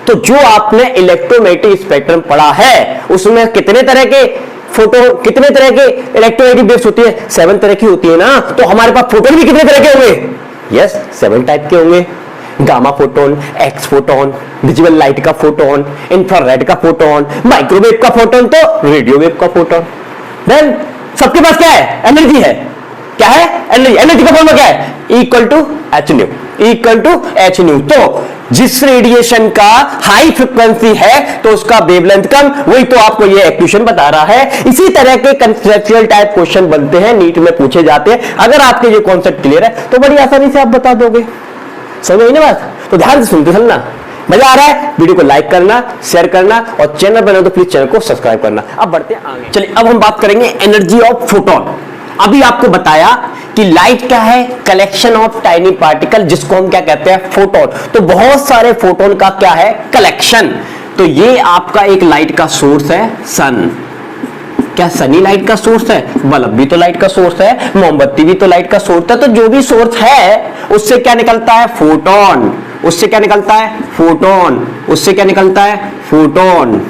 तो जो आपने इलेक्ट्रोमैग्नेटिक स्पेक्ट्रम पढ़ा है उसमें कितने तरह के कितने तरह के इलेक्ट्रोमैग्नेटिक वेव्स होती है? 7 तरह की होती है ना। तो हमारे पास फोटोन भी कितने तरह के होंगे? यस, 7 टाइप के होंगे। Gamma photon, x photon, visible light का फोटोन, इंफ्रारेड का फोटोन, माइक्रोवेव का फोटोन, तो रेडियो वेव का फोटोन। देन सबके पास क्या है? एनर्जी है। क्या है? एनर्जी। एनर्जी का फॉर्मूला क्या है? Equal to H nu. Equal to H nu. तो जिस रेडिएशन का हाई फ्रीक्वेंसी है तो उसका वेवलेंथ कम, वही तो आपको ये इक्वेशन बता रहा है। इसी तरह के कंसेप्चुअल टाइप क्वेश्चन बनते हैं, नीट में पूछे जाते हैं। अगर आपके ये कॉन्सेप्ट क्लियर है तो बड़ी आसानी से आप बता दोगे। समझ आई ना बात? तो ध्यान से सुनते चलना। मजा आ रहा है? वीडियो को लाइक करना, शेयर करना और चैनल पर तो प्लीज चैनल को सब्सक्राइब करना। अब बढ़ते हैं आगे। चलिए अब हम बात करेंगे एनर्जी ऑफ फोटोन। अभी आपको बताया कि लाइट क्या है? कलेक्शन ऑफ टाइनी पार्टिकल, जिसको हम क्या कहते हैं? फोटोन। तो बहुत सारे फोटोन का क्या है? कलेक्शन। तो ये आपका एक लाइट का सोर्स है, सन। क्या सनी लाइट का सोर्स है? बल्ब भी तो लाइट का सोर्स है, मोमबत्ती भी तो लाइट का सोर्स है। तो जो भी सोर्स है उससे क्या निकलता है? फोटोन। उससे क्या निकलता है? फोटोन। उससे क्या निकलता है? फोटोन।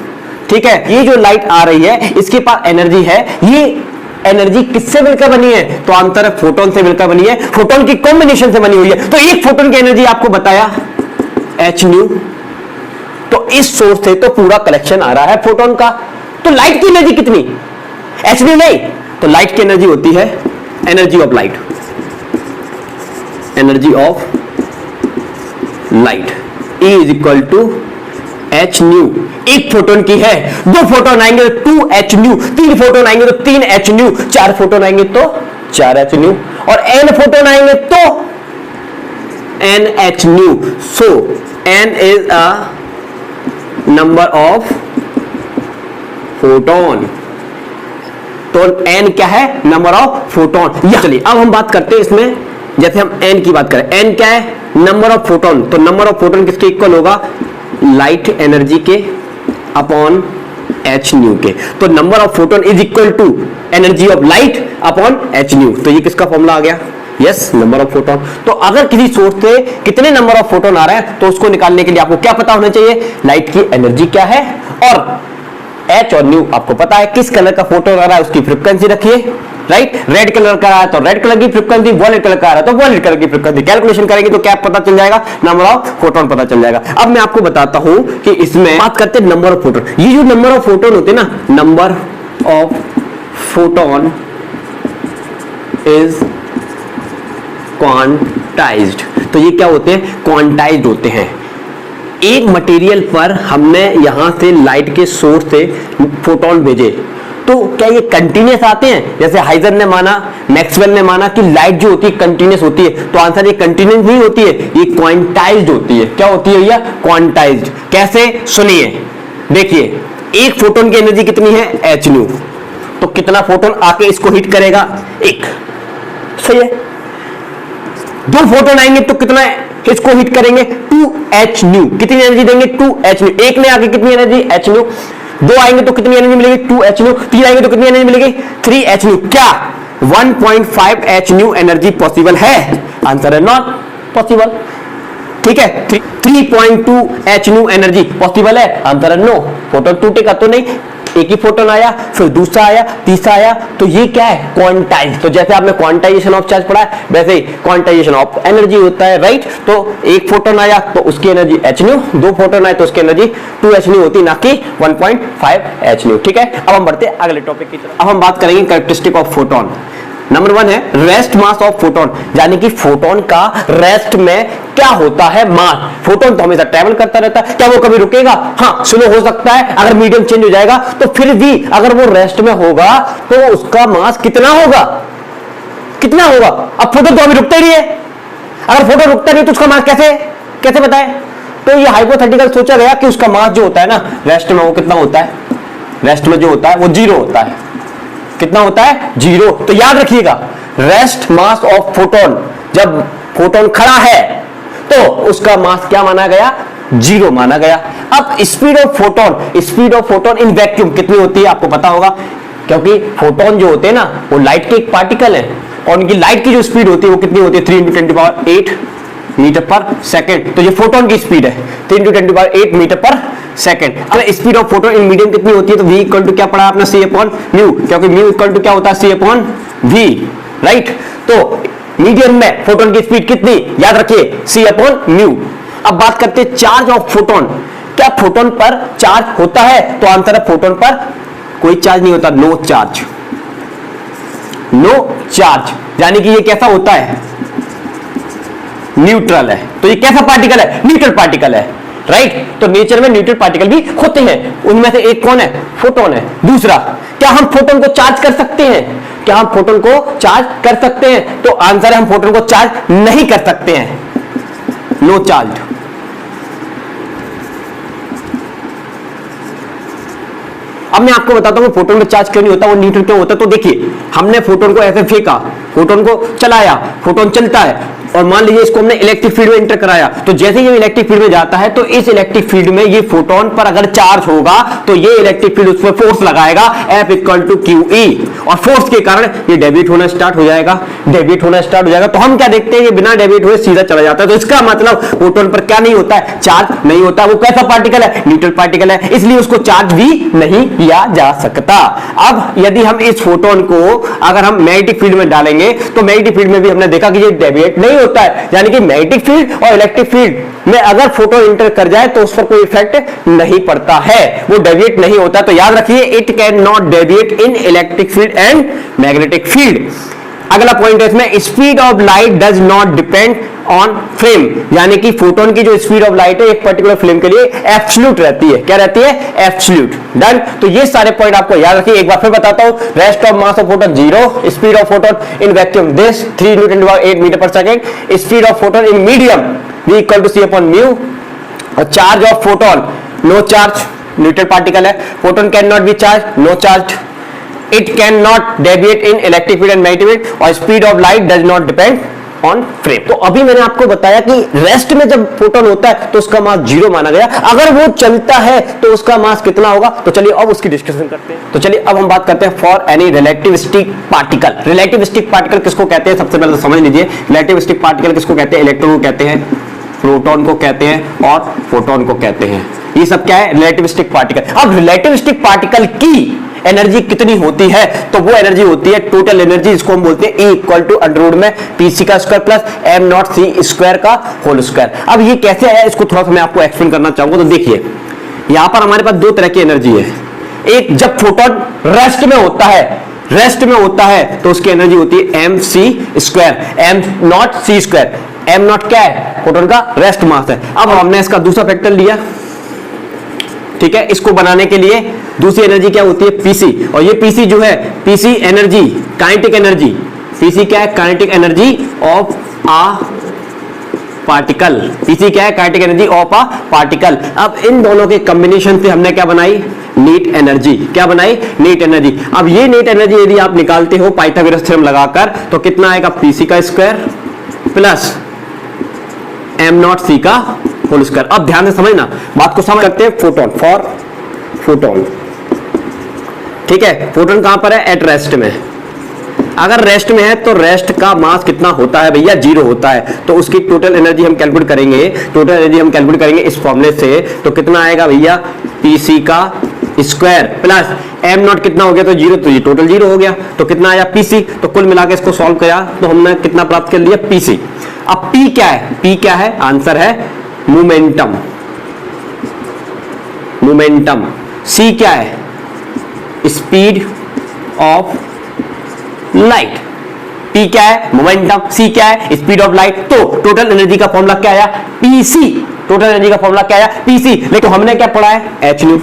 ठीक है, ये जो लाइट आ रही है इसके पास एनर्जी है। ये एनर्जी किससे मिलकर बनी है? तो आंसर है फोटोन से मिलकर बनी है। फोटोन की कॉम्बिनेशन से बनी हुई है। तो एक फोटोन की एनर्जी आपको बताया एच न्यू। तो इस सोर्स से तो पूरा कलेक्शन आ रहा है फोटोन का। तो लाइट की एनर्जी कितनी? एच न्यू नहीं, तो लाइट की एनर्जी होती है energy of light. Energy of light is equal to H nu. एक फोटोन की है, 2 फोटोन आएंगे तो 2 एच न्यू, 3 फोटोन आएंगे तो 3 एच न्यू, 4 फोटोन आएंगे तो 4 एच न्यू, और एन फोटोन आएंगे तो N H nu. So N is a number of photon. तो एन क्या है? Number of photon. चलिए अब हम बात करते हैं इसमें, जैसे हम एन की बात करें, एन क्या है? Number of photon. तो नंबर ऑफ फोटोन किसके इक्वल होगा? लाइट एनर्जी के अपॉन एच न्यू के। तो number of photon is equal to energy of light upon H nu. तो ये किसका फॉर्मूला आ गया? Yes, number of photon. तो अगर किसी सोर्स से कितने नंबर ऑफ फोटोन आ रहा है तो उसको निकालने के लिए आपको क्या पता होना चाहिए? लाइट की एनर्जी क्या है, और एच और न्यू आपको पता है। किस कलर का फोटोन आ रहा है उसकी फ्रीक्वेंसी रखिए, राइट? रेड कलर का है तो रेड कलर की फ्रीक्वेंसी, वॉयलेट कलर का आ रहा है तो वॉयलेट कलर की फ्रीक्वेंसी। कैलकुलेशन करेंगे तो क्या पता चल जाएगा? नंबर ऑफ फोटोन पता चल जाएगा। अब मैं आपको बताता हूं कि इसमें बात करते हैं नंबर ऑफ फोटोन। ये जो नंबर ऑफ फोटोन होते हैं ना, number of photon is quantized. तो ये क्या होते हैं? क्वांटाइज्ड होते हैं। एक मटेरियल पर हमने यहां से लाइट के सोर्स से फोटोन भेजे तो क्या ये कंटिन्यूस आते हैं? जैसे हाइजन ने माना, मैक्सवेल ने माना कि लाइट जो होती है कंटिन्यूस होती है, तो आंसर ये कंटिन्यूस नहीं होती है, ये क्वांटाइज्ड होती है। क्या होती है भैया? क्वांटाइज्ड। कैसे? सुनिए, देखिए, एक फोटोन की एनर्जी कितनी है? H nu. तो कितना फोटोन आके इसको हिट करेगा? एक। सही है। 2 फोटोन आएंगे तो कितना इसको हिट करेंगे? 2 एच न्यू। कितनी एनर्जी देंगे? 2 एच न्यू। एक ने आके कितनी एनर्जी? H new. 2 आएंगे तो कितनी एनर्जी मिलेगी? 2 एच न्यू। 3 आएंगे तो कितनी एनर्जी मिलेगी? 3 एच न्यू। क्या 1.5 एच न्यू एनर्जी पॉसिबल है? आंसर है नॉट पॉसिबल। ठीक है, 3.2 एच न्यू एनर्जी पॉसिबल है? आंसर है नो। फोटोन टूटेगा तो नहीं। एक ही फोटोन आया, फिर दूसरा आया, तीसरा आया, तो ये क्या है? क्वांटाइज। तो जैसे आपने क्वांटाइजेशन ऑफ चार्ज पढ़ा है, वैसे ही क्वांटाइजेशन ऑफ एनर्जी होता है, राइट? तो एक फोटोन आया तो उसकी एनर्जी hν, दो फोटोन आए तो उसकी एनर्जी 2hν होती, ना कि 1.5hν। ठीक है, अब हम बढ़ते हैं अगले टॉपिक की तरफ। अब हम बात करेंगे कैरेक्टरिस्टिक ऑफ फोटोन। नंबर 1 है रेस्ट मास ऑफ फोटोन, यानी कि फोटोन का रेस्ट में क्या होता है? मास। फोटोन तो हमेशा ट्रैवल करता रहता है, क्या वो कभी रुकेगा? हाँ, स्लो हो सकता है, अगर मीडियम चेंज हो जाएगा तो फिर भी अगर वो रेस्ट में होगा तो उसका मास कितना होगा? कितना होगा? अब फोटोन तो अभी रुकता ही नहीं है, अगर फोटोन रुकता नहीं तो उसका मास कैसे बताए? तो ये हाइपोथेटिकल सोचा गया कि उसका मास जो होता है ना रेस्ट में, वो कितना होता है? रेस्ट में जो होता है वो 0 होता है। कितना होता है? 0। तो याद रखिएगा, रेस्ट मास ऑफ फोटोन, जब फोटोन खड़ा है तो उसका मास क्या माना गया? 0 माना गया। अब speed of photon in vacuum कितनी होती है? आपको पता होगा, क्योंकि फोटोन जो होते हैं ना वो लाइट के एक पार्टिकल है, और उनकी लाइट की जो स्पीड होती है वो कितनी होती है? 3 × 10⁸ मीटर पर सेकेंड। तो ये फोटोन की स्पीड है 3 × 10⁸ मीटर पर सेकेंड। अगर speed of photon in medium कितनी होती है? तो v इक्वल टू क्या पढ़ा आपने? c/μ, क्योंकि μ इक्वल टू क्या होता है? c/v, right? तो मीडियम में फोटोन की स्पीड कितनी? याद रखिए c/μ। अब बात करते हैं चार्ज ऑफ फोटोन। क्या फोटोन पर चार्ज होता है? तो आंसर है फोटोन पर कोई चार्ज नहीं होता, नो चार्ज। नो चार्ज यानी कि ये कैसा होता है? न्यूट्रल है। तो ये कैसा पार्टिकल है? न्यूट्रल पार्टिकल है, राइट? तो नेचर में न्यूट्रल पार्टिकल भी होते हैं, उनमें से एक कौन है? फोटोन है। दूसरा, क्या हम फोटोन को चार्ज कर सकते हैं? क्या हम फोटोन को चार्ज कर सकते हैं? तो आंसर है हम फोटोन को चार्ज नहीं कर सकते हैं, नो चार्ज। अब मैं आपको बताता हूं फोटोन को चार्ज क्यों नहीं होता, वो न्यूट्रल क्यों होता है। तो देखिए, हमने फोटोन को ऐसे फेंका, फोटोन को चलाया, फोटोन चलता है, और मान लीजिए इसको हमने इलेक्ट्रिक फील्ड में इंटर कराया, तो जैसे ये इलेक्ट्रिक फील्ड में जाता है तो इस इलेक्ट्रिक फील्ड में ये फोटोन पर अगर चार्ज होगा तो ये इलेक्ट्रिक फील्ड उस पर फोर्स लगाएगा F = QE, और फोर्स के कारण ये डेविएट होना स्टार्ट हो जाएगा, तो हम क्या देखते हैं? ये बिना डेविएट हुए सीधा चला जाता है। तो इसका मतलब फोटोन पर क्या नहीं होता है? चार्ज नहीं होता। वो कैसा पार्टिकल है? न्यूट्रल पार्टिकल है, इसलिए उसको चार्ज भी नहीं किया जा सकता। अब यदि हम इस फोटोन को अगर हम मैग्नेटिक फील्ड में डालेंगे तो मैग्नेटिक फील्ड में भी हमने देखा कि ये डेविएट नहीं होता है, यानी कि मैग्नेटिक फील्ड और इलेक्ट्रिक फील्ड में अगर फोटोन इंटर कर जाए तो उस पर कोई इफेक्ट नहीं पड़ता है, वो डेविएट नहीं होता। तो याद रखिए, it cannot deviate in electric field and magnetic field. अगला पॉइंट है इसमें, speed of light does not depend on flame, यानी कि फोटोन की जो स्पीड ऑफ लाइट है एक पर्टिकुलर फ्लेम के लिए एब्सोल्यूट रहती है। क्या रहती है? एब्सोल्यूट। डन। तो ये सारे पॉइंट आपको याद रखिए। एक बार फिर बताता हूं, rest of mass of photon 0, speed of photon in vacuum this 3 × 10⁸ metre पर second, speed of photon in medium v = c/μ, और charge of photon no charge, neutral particle है, photon cannot be charge, no charge, it cannot deviate in electric field and magnetic field, और speed of light does not depend on frame. तो अभी मैंने आपको बताया कि rest में जब फोटोन होता है तो उसका मास 0 माना गया, अगर वो चलता है तो उसका मास कितना होगा। तो चलिए अब उसकी डिस्कशन करते हैं। तो चलिए अब हम बात करते हैं for any relativistic particle. Relativistic particle किसको कहते हैं? सबसे पहले तो समझ लीजिए, रिलेटिविस्टिक पार्टिकल किसको कहते हैं? इलेक्ट्रॉन को कहते हैं, प्रोटॉन को कहते हैं, और फोटोन को कहते हैं। ये सब क्या है? Relativistic particle. अब रिलेटिविस्टिक पार्टिकल की एनर्जी कितनी होती है? तो वो एनर्जी होती है टोटल एनर्जी, जिसको हम बोलते हैं E = √में pc² प्लस m0c² का होल स्क्वायर। अब ये कैसे है इसको थोड़ा सा मैं आपको एक्सप्लेन करना चाहूंगा। तो देखिए, यहां पर हमारे पास दो तरह की एनर्जी है। एक, जब फोटोन रेस्ट में होता है तो उसकी एनर्जी होती है mc², m0c²। m0 क्या है? फोटोन का रेस्ट मास है। अब हमने इसका दूसरा फैक्टर लिया, ठीक है। इसको बनाने के लिए दूसरी एनर्जी क्या होती है? पीसी। और ये पीसी जो है, PC energy, kinetic energy, PC क्या है? Kinetic energy of a particle. PC क्या है? Kinetic energy of a particle. अब इन दोनों के कॉम्बिनेशन से हमने क्या बनाई? Net energy. क्या बनाई? Net energy. अब ये नेट एनर्जी यदि आप निकालते हो पाइथागोरस थ्योरम लगाकर तो कितना आएगा? pc² प्लस m0c का होल स्क्वायर। अब ध्यान से समझना, बात को समझ सकते हैं। फोटोन, फॉर फोटोन, ठीक है। फोटोन कहां पर है? एट रेस्ट में। अगर रेस्ट में है तो रेस्ट का मास कितना होता है भैया? 0 होता है। तो उसकी टोटल एनर्जी हम कैलकुलेट करेंगे, इस फॉर्मूले से। तो कितना आएगा भैया? pc का स्क्वायर प्लस एम नॉट कितना हो गया, तो जीरो, तो ये टोटल जीरो हो गया, तो कितना आया पीसी। तो कुल मिला के इसको सॉल्व किया तो हमने कितना प्राप्त कर लिया, पीसी। अब पी क्या है, पी क्या है, आंसर है मोमेंटम, मोमेंटम। सी क्या है, स्पीड ऑफ लाइट। पी क्या है, मोमेंटम, सी क्या है, स्पीड ऑफ लाइट। तो टोटल एनर्जी का फॉर्मूला क्या आया, पीसी। टोटल एनर्जी का फॉर्मूला क्या आया, पीसी। लेकिन हमने क्या पढ़ा है, एच न्यू।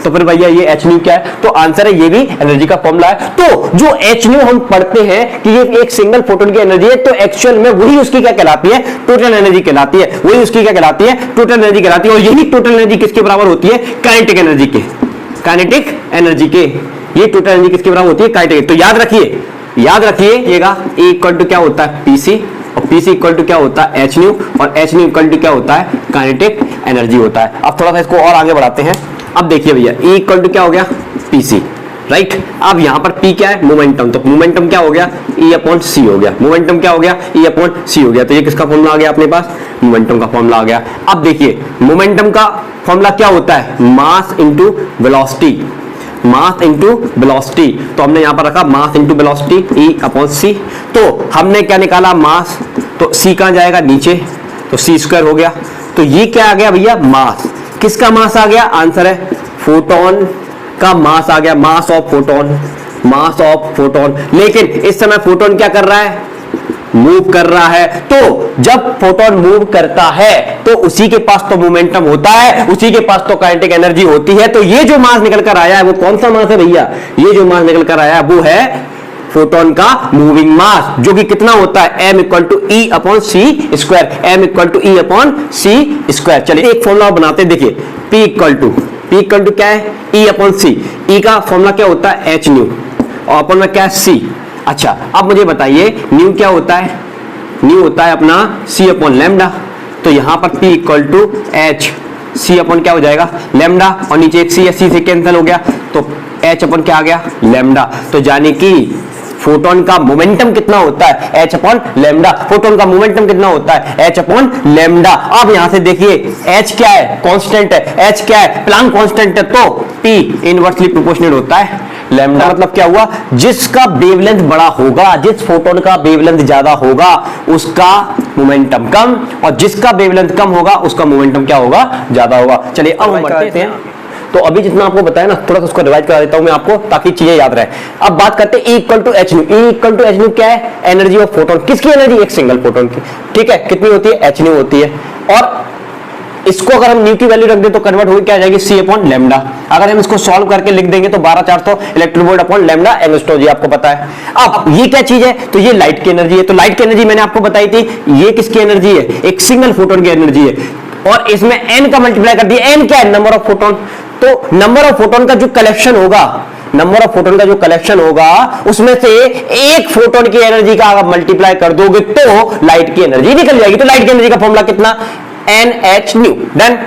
तो फिर भैया ये एच न्यू क्या है, तो आंसर है ये भी एनर्जी का फॉर्मूला है। तो जो एच न्यू हम पढ़ते हैं कि ये एक सिंगल फोटोन की एनर्जी है, तो एक्चुअल में वही उसकी क्या कहलाती है, टोटल एनर्जी कहलाती है। वही उसकी क्या कहलाती है, टोटल एनर्जी कहलाती है। और यही टोटल एनर्जी किसके बराबर होती है, काइनेटिक एनर्जी के, काइनेटिक एनर्जी के। ये टोटल एनर्जी किसके बराबर होती है, काइनेटिक। तो याद रखिए, याद रखिएगा, ए इक्वल टू क्या होता है, पीसी, और पीसी इक्वल टू क्या होता है, एच न्यू, और एच न्यू इक्वल टू क्या होता है, काइनेटिक एनर्जी होता है। अब थोड़ा सा इसको और आगे बढ़ाते हैं। अब देखिए भैया, E इक्वल टू क्या हो गया, पीसी, राइट। अब यहां पर P क्या है, मोमेंटम। तो मोमेंटम क्या हो गया, E अपॉन सी हो गया। मोमेंटम क्या हो गया, E अपॉन सी हो गया। तो ये किसका फॉर्मूला आ गया अपने पास, मोमेंटम का फॉर्मूला आ गया। अब देखिए मोमेंटम का फॉर्मूला क्या होता है, mass into velocity, mass into velocity. तो हमने यहां पर रखा mass into velocity, E upon C. तो हमने क्या निकाला, मास, तो C कहां जाएगा, नीचे, तो C स्क्वायर हो गया। तो ये क्या आ गया भैया, मास। किसका मास आ गया, आंसर है फोटोन का मास आ गया, मास of photon, mass of photon. लेकिन इस समय फोटोन क्या कर रहा है, मूव कर रहा है। तो जब फोटोन मूव करता है तो उसी के पास तो मोमेंटम होता है, उसी के पास तो काइनेटिक एनर्जी होती है। तो ये जो मास निकल कर आया है वो कौन सा मास है भैया, ये जो मास निकल कर आया है वो है फोटोन का मूविंग मास, जो कि कितना होता है, m equal to E upon C square, m equal to E upon C square. चलिए एक फॉर्मूला बनाते हैं, देखिए p इक्वल टू क्या है, e अपॉन सी। e का फॉर्मूला क्या होता है, h न्यू, और अपॉन में क्या है, c। अच्छा अब मुझे बताइए न्यू क्या होता है, न्यू होता है अपना c अपॉन लैम्डा। तो यहां पर p equal to h, c upon क्या हो जाएगा, लैम्डा, और नीचे एक c है, c से कैंसिल हो गया, तो h अपॉन क्या आ गया, लैम्डा। तो यानी कि फोटोन का मोमेंटम कितना होता है, h अपॉन लैम्डा। फोटोन का मोमेंटम कितना होता है, h अपॉन लैम्डा। अब यहां से देखिए h क्या है, कांस्टेंट है, h क्या है, प्लैंक कांस्टेंट है, तो p इनवर्सली प्रोपोर्शनल होता है लैम्डा। मतलब क्या हुआ, जिसका वेवलेंथ बड़ा होगा, जिस फोटोन का वेवलेंथ ज्यादा होगा उसका मोमेंटम कम, और जिसका वेवलेंथ कम होगा उसका मोमेंटम क्या होगा, ज्यादा होगा। चलिए अब हम बढ़ते हैं। तो अभी जितना आपको बताया ना, थोड़ा सा उसको रिवाइज करा देता हूं मैं आपको, ताकि चीजें याद रहे। अब बात करते हैं E equal to H nu. E equal to H nu क्या है, एनर्जी ऑफ फोटोन। किसकी एनर्जी, एक सिंगल फोटोन की, ठीक है, कितनी होती है, एच न्यू होती है। और इसको अगर हम न्यू की वैल्यू रख दें तो कन्वर्ट होगी क्या आ जाएगी, C अपॉन लैम्डा। अगर हम इसको सॉल्व करके लिख देंगे तो 12400 electron volt upon lambda angstrom, ये आपको पता है। अब ये क्या चीज है, तो ये लाइट की एनर्जी है। तो लाइट की एनर्जी मैंने आपको बताई थी, ये किसकी एनर्जी है, एक सिंगल फोटोन की एनर्जी है। और इसमें n का मल्टीप्लाई कर दिया, n क्या है, नंबर ऑफ फोटोन। तो नंबर ऑफ फोटोन का जो कलेक्शन होगा, नंबर ऑफ फोटोन का जो कलेक्शन होगा उसमें से एक फोटोन की एनर्जी का अगर मल्टीप्लाई कर दोगे तो लाइट की एनर्जी निकल जाएगी। तो लाइट की एनर्जी का फॉर्मूला कितना, NH nu. Done.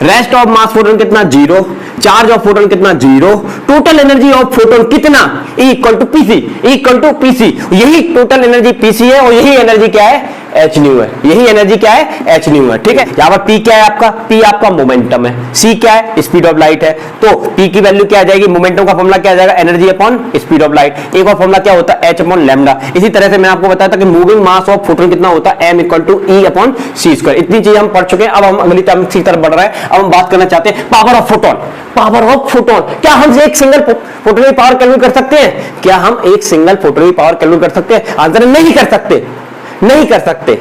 Rest of mass photon कितना, 0। चार्ज ऑफ फोटोन कितना, 0। टोटल एनर्जी ऑफ फोटोन कितना, E equal to PC, E equal to PC. यही टोटल एनर्जी पीसी है, और यही एनर्जी क्या है, एच न्यू है। यही एनर्जी क्या है, एच न्यू है, ठीक है। यहां पर P क्या है आपका, P आपका मोमेंटम है, C क्या है, स्पीड ऑफ लाइट है। तो P की वैल्यू क्या आ जाएगी, मोमेंटम का फॉर्मूला क्या आ जाएगा, energy upon speed of light. एक और फॉर्मूला क्या होता है, H अपॉन लैम्डा। इसी तरह से मैं आपको बताया था कि मूविंग मास ऑफ फोटोन कितना होता है, m equal to E upon C square. इतनी चीज हम पढ़ चुके हैं। अब हम अगली टर्म की तरफ बढ़ रहे हैं। अब हम बात करना चाहते हैं power of photon. Power of photon, क्या हम एक सिंगल फोटोन की पावर कैलकुलेट कर सकते हैं, क्या हम एक सिंगल फोटोन की पावर कैलकुलेट कर सकते हैं, आंसर है नहीं कर सकते, नहीं कर सकते।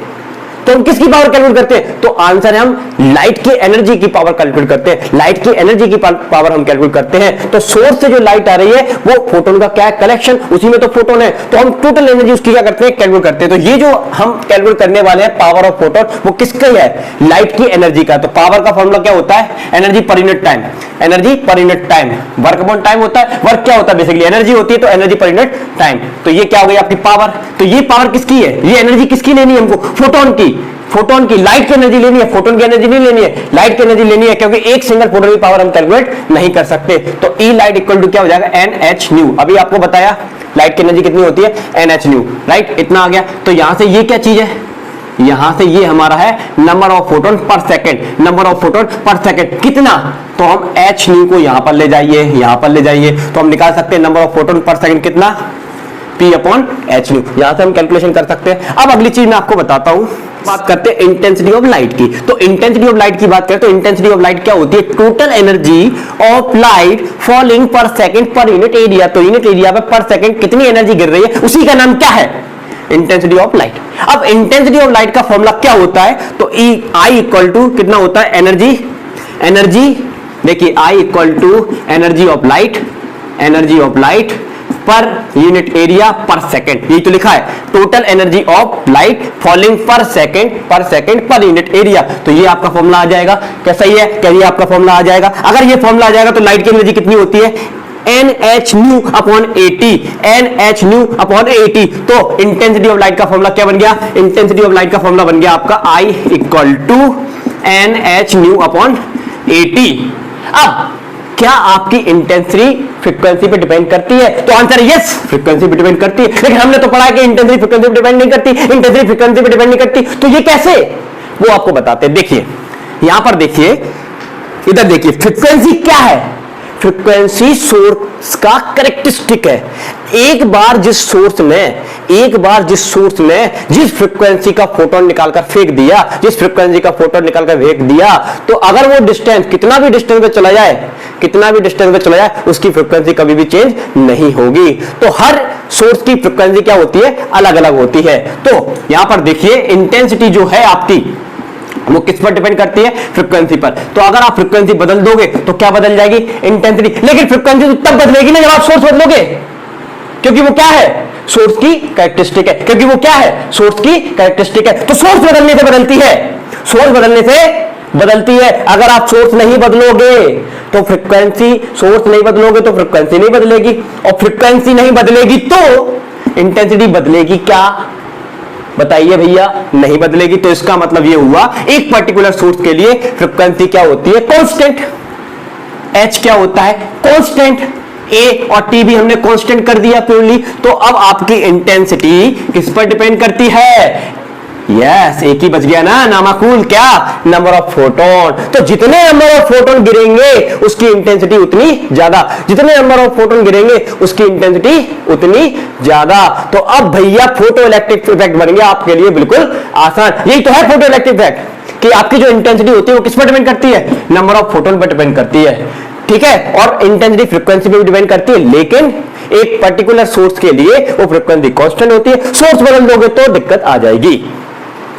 तो हम किसकी पावर कैलकुलेट करते हैं, तो आंसर है हम लाइट की एनर्जी की पावर कैलकुलेट करते हैं। लाइट की एनर्जी की पावर हम कैलकुलेट करते हैं। तो सोर्स से जो लाइट आ रही है वो फोटोन का क्या है, कलेक्शन, उसी में तो फोटोन है। तो हम टोटल एनर्जी उसकी क्या करते हैं, कैलकुलेट करते हैं। तो ये जो हम कैलकुलेट करने वाले हैं पावर ऑफ फोटोन, वो किसका है, लाइट की एनर्जी का। तो पावर का फॉर्मूला क्या होता है, energy per unit time, energy per unit time. Work upon time होता है, वर्क क्या होता है, बेसिकली एनर्जी होती है, तो एनर्जी पर यूनिट टाइम। तो ये क्या हो गई आपकी पावर। तो ये पावर किसकी है, ये एनर्जी किसकी लेनी है हमको, फोटोन की। फोटोन की, लाइट की एनर्जी लेनी है, फोटोन की एनर्जी नहीं लेनी है, लाइट की एनर्जी लेनी है, क्योंकि एक सिंगल फोटोन की पावर हम कैलकुलेट नहीं कर सकते। तो E लाइट इक्वल टू क्या हो जाएगा, NH न्यू। अभी आपको बताया लाइट की एनर्जी कितनी होती है, NH न्यू, राइट। इतना आ गया। तो यहां से ये क्या चीज है, यहां से ये हमारा है नंबर ऑफ फोटोन पर सेकंड, नंबर ऑफ फोटोन पर सेकंड कितना, तो हम h न्यू को यहां पर ले जाइए, यहां पर ले जाइए, तो हम निकाल सकते हैं नंबर ऑफ फोटोन पर सेकंड कितना, P अपॉन एच न्यू। यहां से हम कैलकुलेशन कर सकते हैं। अब अगली चीज मैं आपको बताता हूं, बात करते हैं इंटेंसिटी ऑफ लाइट की। तो इंटेंसिटी ऑफ लाइट की बात करें तो इंटेंसिटी ऑफ लाइट क्या होती है, total energy of light falling पर सेकंड पर यूनिट एरिया। तो यूनिट एरिया पे पर सेकंड कितनी एनर्जी गिर रही है, उसी का नाम क्या है, इंटेंसिटी ऑफ लाइट। अब इंटेंसिटी ऑफ लाइट का फॉर्मूला क्या होता है, तो आई इक्वल टू कितना होता है, एनर्जी देखिए I equal to energy of light पर यूनिट एरिया पर सेकंड, यही तो लिखा है, total energy of light falling पर सेकंड पर यूनिट एरिया। तो ये आपका फॉर्मूला आ जाएगा। क्या सही है, क्या ये आपका फॉर्मूला आ जाएगा। अगर ये फॉर्मूला आ जाएगा तो लाइट की एनर्जी कितनी होती है, NH nu upon 80, NH nu upon 80। तो इंटेंसिटी ऑफ लाइट का फॉर्मूला क्या बन गया, इंटेंसिटी ऑफ लाइट का फॉर्मूला बन गया आपका I equal to NH nu upon 80। अब क्या आपकी इंटेंसिटी फ्रीक्वेंसी पे डिपेंड करती है, तो आंसर है यस, फ्रीक्वेंसी पे डिपेंड करती है। लेकिन हमने तो पढ़ा है कि इंटेंसिटी फ्रीक्वेंसी पे डिपेंड नहीं करती, इंटेंसिटी फ्रीक्वेंसी पे डिपेंड नहीं करती। तो ये कैसे, वो आपको बताते हैं। देखिए यहां पर देखिए, इधर देखिए, फ्रीक्वेंसी क्या है, फ्रीक्वेंसी सोर्स का कैरेक्टरिस्टिक है। एक बार जिस सोर्स में जिस फ्रीक्वेंसी का फोटोन निकालकर फेंक दिया, जिस फ्रीक्वेंसी का फोटोन निकालकर फेंक दिया, तो अगर वो डिस्टेंस कितना भी डिस्टेंस पे चला जाए, उसकी फ्रीक्वेंसी कभी भी चेंज नहीं होगी। तो हर सोर्स की फ्रीक्वेंसी क्या होती है, अलग अलग होती है। तो यहां पर देखिए इंटेंसिटी जो है आपकी वो किस पर डिपेंड करती है, फ्रीक्वेंसी पर। तो अगर आप फ्रीक्वेंसी बदल दोगे तो क्या बदल जाएगी, इंटेंसिटी। लेकिन फ्रीक्वेंसी तब बदलेगी ना जब आप सोर्स बदलोगे, क्योंकि वो क्या है, सोर्स की कैरेक्टरिस्टिक है, क्योंकि वो क्या है, सोर्स की कैरेक्टरिस्टिक है। तो सोर्स बदलने से बदलती है, सोर्स बदलने से बदलती है। अगर आप सोर्स नहीं बदलोगे तो फ्रीक्वेंसी, सोर्स नहीं बदलोगे तो फ्रीक्वेंसी नहीं बदलेगी, और फ्रीक्वेंसी नहीं बदलेगी तो इंटेंसिटी बदलेगी क्या, बताइए भैया, नहीं बदलेगी। तो इसका मतलब ये हुआ एक पर्टिकुलर सोर्स के लिए फ्रीक्वेंसी क्या होती है, कांस्टेंट। H क्या होता है, कांस्टेंट। A और T भी हमने कांस्टेंट कर दिया प्योरली। तो अब आपकी इंटेंसिटी किस पर डिपेंड करती है, यस, एक ही बच गया ना, नामाकूल, क्या, नंबर ऑफ फोटोन। तो जितने नंबर ऑफ फोटोन गिरेंगे उसकी इंटेंसिटी उतनी ज्यादा, जितने नंबर ऑफ फोटोन गिरेंगे उसकी इंटेंसिटी उतनी ज्यादा। तो अब भैया फोटो इलेक्ट्रिक इफेक्ट बन गया आपके लिए बिल्कुल आसान। यही तो है फोटो इलेक्ट्रिक इफेक्ट, कि आपकी जो इंटेंसिटी होती है वो किस पर डिपेंड करती है, नंबर ऑफ फोटोन पर डिपेंड करती है, ठीक है। और इंटेंसिटी फ्रीक्वेंसी पे भी डिपेंड करती है, लेकिन एक पर्टिकुलर सोर्स के लिए वो फ्रीक्वेंसी कांस्टेंट होती है। सोर्स बदल दोगे तो दिक्कत आ जाएगी।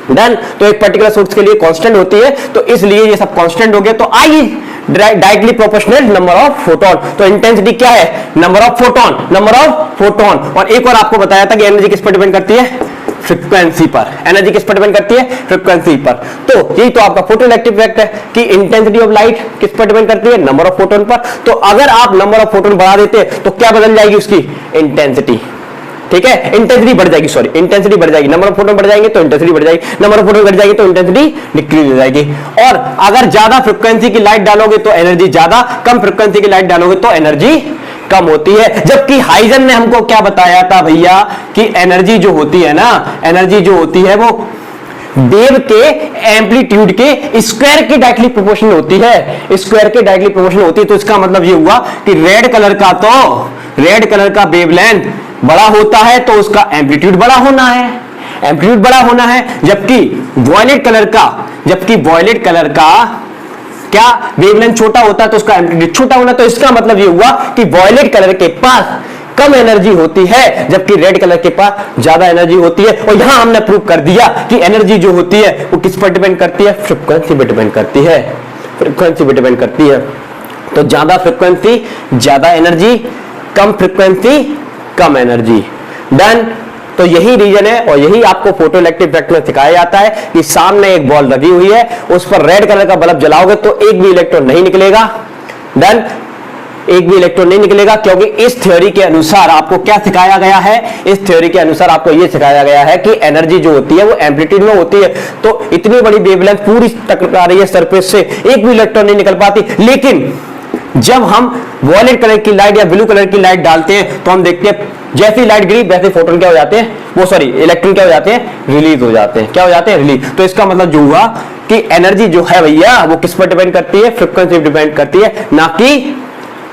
डन। तो एक पर्टिकुलर सोर्स के लिए कांस्टेंट होती है, तो इसलिए ये सब कांस्टेंट हो गया। तो I directly proportional number of photon. तो इंटेंसिटी क्या है, नंबर ऑफ फोटोन। और एक और आपको बताया था कि एनर्जी किस पर डिपेंड करती है, फ्रीक्वेंसी पर। एनर्जी किस पर डिपेंड करती है, फ्रीक्वेंसी पर। तो यही तो आपका फोटो इलेक्ट्रिक इफेक्ट है कि इंटेंसिटी ऑफ लाइट किस पर डिपेंड करती है, नंबर ऑफ फोटोन पर। तो अगर आप नंबर ऑफ फोटोन बढ़ा देते तो क्या बदल जाएगी उसकी इंटेंसिटी, ठीक है, इंटेंसिटी बढ़ जाएगी, सॉरी, इंटेंसिटी बढ़ जाएगी। नंबर ऑफ फोटोन बढ़ जाएंगे तो इंटेंसिटी बढ़ जाएगी, नंबर ऑफ फोटोन बढ़ जाएगी तो इंटेंसिटी डिक्रीज हो जाएगी। और अगर ज्यादा फ्रीक्वेंसी की लाइट डालोगे तो एनर्जी ज्यादा, कम फ्रीक्वेंसी की लाइट डालोगे तो एनर्जी कम होती है। जबकि हाइजन ने हमको क्या बताया था भैया, कि एनर्जी जो होती है ना, एनर्जी जो होती है वो वेव के एम्पलीट्यूड के स्क्वायर के डायरेक्टली प्रोपोर्शनल होती है, स्क्वायर के डायरेक्टली प्रोपोर्शनल होती है। तो इसका मतलब ये हुआ कि रेड कलर का वेवलेंथ बड़ा होता है तो उसका एम्पलीट्यूड बड़ा होना है, एम्पलीट्यूड बड़ा होना है। जबकि वॉयलेट कलर का क्या वेवलेंथ छोटा होता है तो उसका एम्पलीट्यूड छोटा होना। तो इसका मतलब ये हुआ कि वॉयलेट कलर के पास कम एनर्जी होती है, जबकि रेड कलर के पास ज्यादा एनर्जी होती है। और यहां हमने प्रूव कर दिया कि एनर्जी जो होती है वो किस पर डिपेंड करती है, फ्रीक्वेंसी पर डिपेंड करती है, फ्रीक्वेंसी पर डिपेंड करती है। तो ज्यादा फ्रीक्वेंसी ज्यादा एनर्जी, कम फ्रीक्वेंसी कम एनर्जी। डन। तो यही रीजन है और यही आपको फोटो इलेक्ट्रिक इफेक्ट में सिखाया जाता है कि सामने एक बॉल लगी हुई है, उस पर रेड कलर का बल्ब जलाओगे तो एक भी इलेक्ट्रॉन नहीं निकलेगा। डन। एक भी इलेक्ट्रॉन नहीं निकलेगा, क्योंकि इस थ्योरी के अनुसार आपको क्या सिखाया गया है, इस थ्योरी के अनुसार आपको यह सिखाया गया है कि एनर्जी जो होती है वो एम्पलीट्यूड में होती है। तो इतनी बड़ी वेवलेंथ पूरी टकरा रही है सरफेस से, एक भी इलेक्ट्रॉन नहीं निकल पाती। लेकिन जब हम वॉयलेट कलर की लाइट या ब्लू कलर की लाइट डालते हैं तो हम देखते हैं जैसी लाइट गिरी वैसे फोटोन क्या हो जाते हैं, वो सॉरी इलेक्ट्रॉन क्या हो जाते हैं, रिलीज हो जाते हैं। क्या हो जाते हैं? रिलीज। तो इसका मतलब जो हुआ कि एनर्जी जो है भैया वो किस पर डिपेंड करती है? फ्रीक्वेंसी पर डिपेंड करती है, ना कि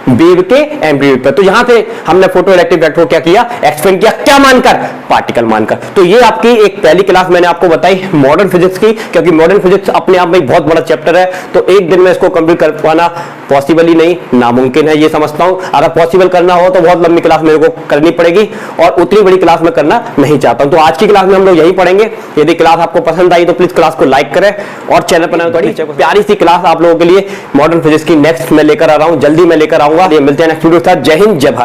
वेव के एम्पलीट्यूड पर। तो यहां से हमने फोटो इलेक्ट्रिक वेक्टर को क्या किया? एक्सप्लेन किया। क्या मानकर? पार्टिकल मानकर। तो ये आपकी एक पहली क्लास मैंने आपको बताई मॉडर्न फिजिक्स की, क्योंकि मॉडर्न फिजिक्स अपने आप में एक बहुत बड़ा चैप्टर है, तो एक दिन में इसको कंप्लीट कर पाना पॉसिबल ही नहीं, नामुमकिन है ये समझता हूं। अगर पॉसिबल करना हो तो बहुत लंबी क्लास मेरे को करनी पड़ेगी और उतनी बड़ी क्लास में करना नहीं चाहता हूं। तो आज की क्लास में हम लोग यही पढ़ेंगे। यदि क्लास आपको पसंद आई तो प्लीज क्लास को लाइक करें और चैनल पर थोड़ी प्यारी सी क्लास आप लोगों के लिए मॉडर्न फिजिक्स की नेक्स्ट मैं लेकर आ रहा हूं, जल्दी मैं लेकर आऊंगा। मिलते हैं नेक्स्ट वीडियो के साथ। जय हिंद, जय भारत।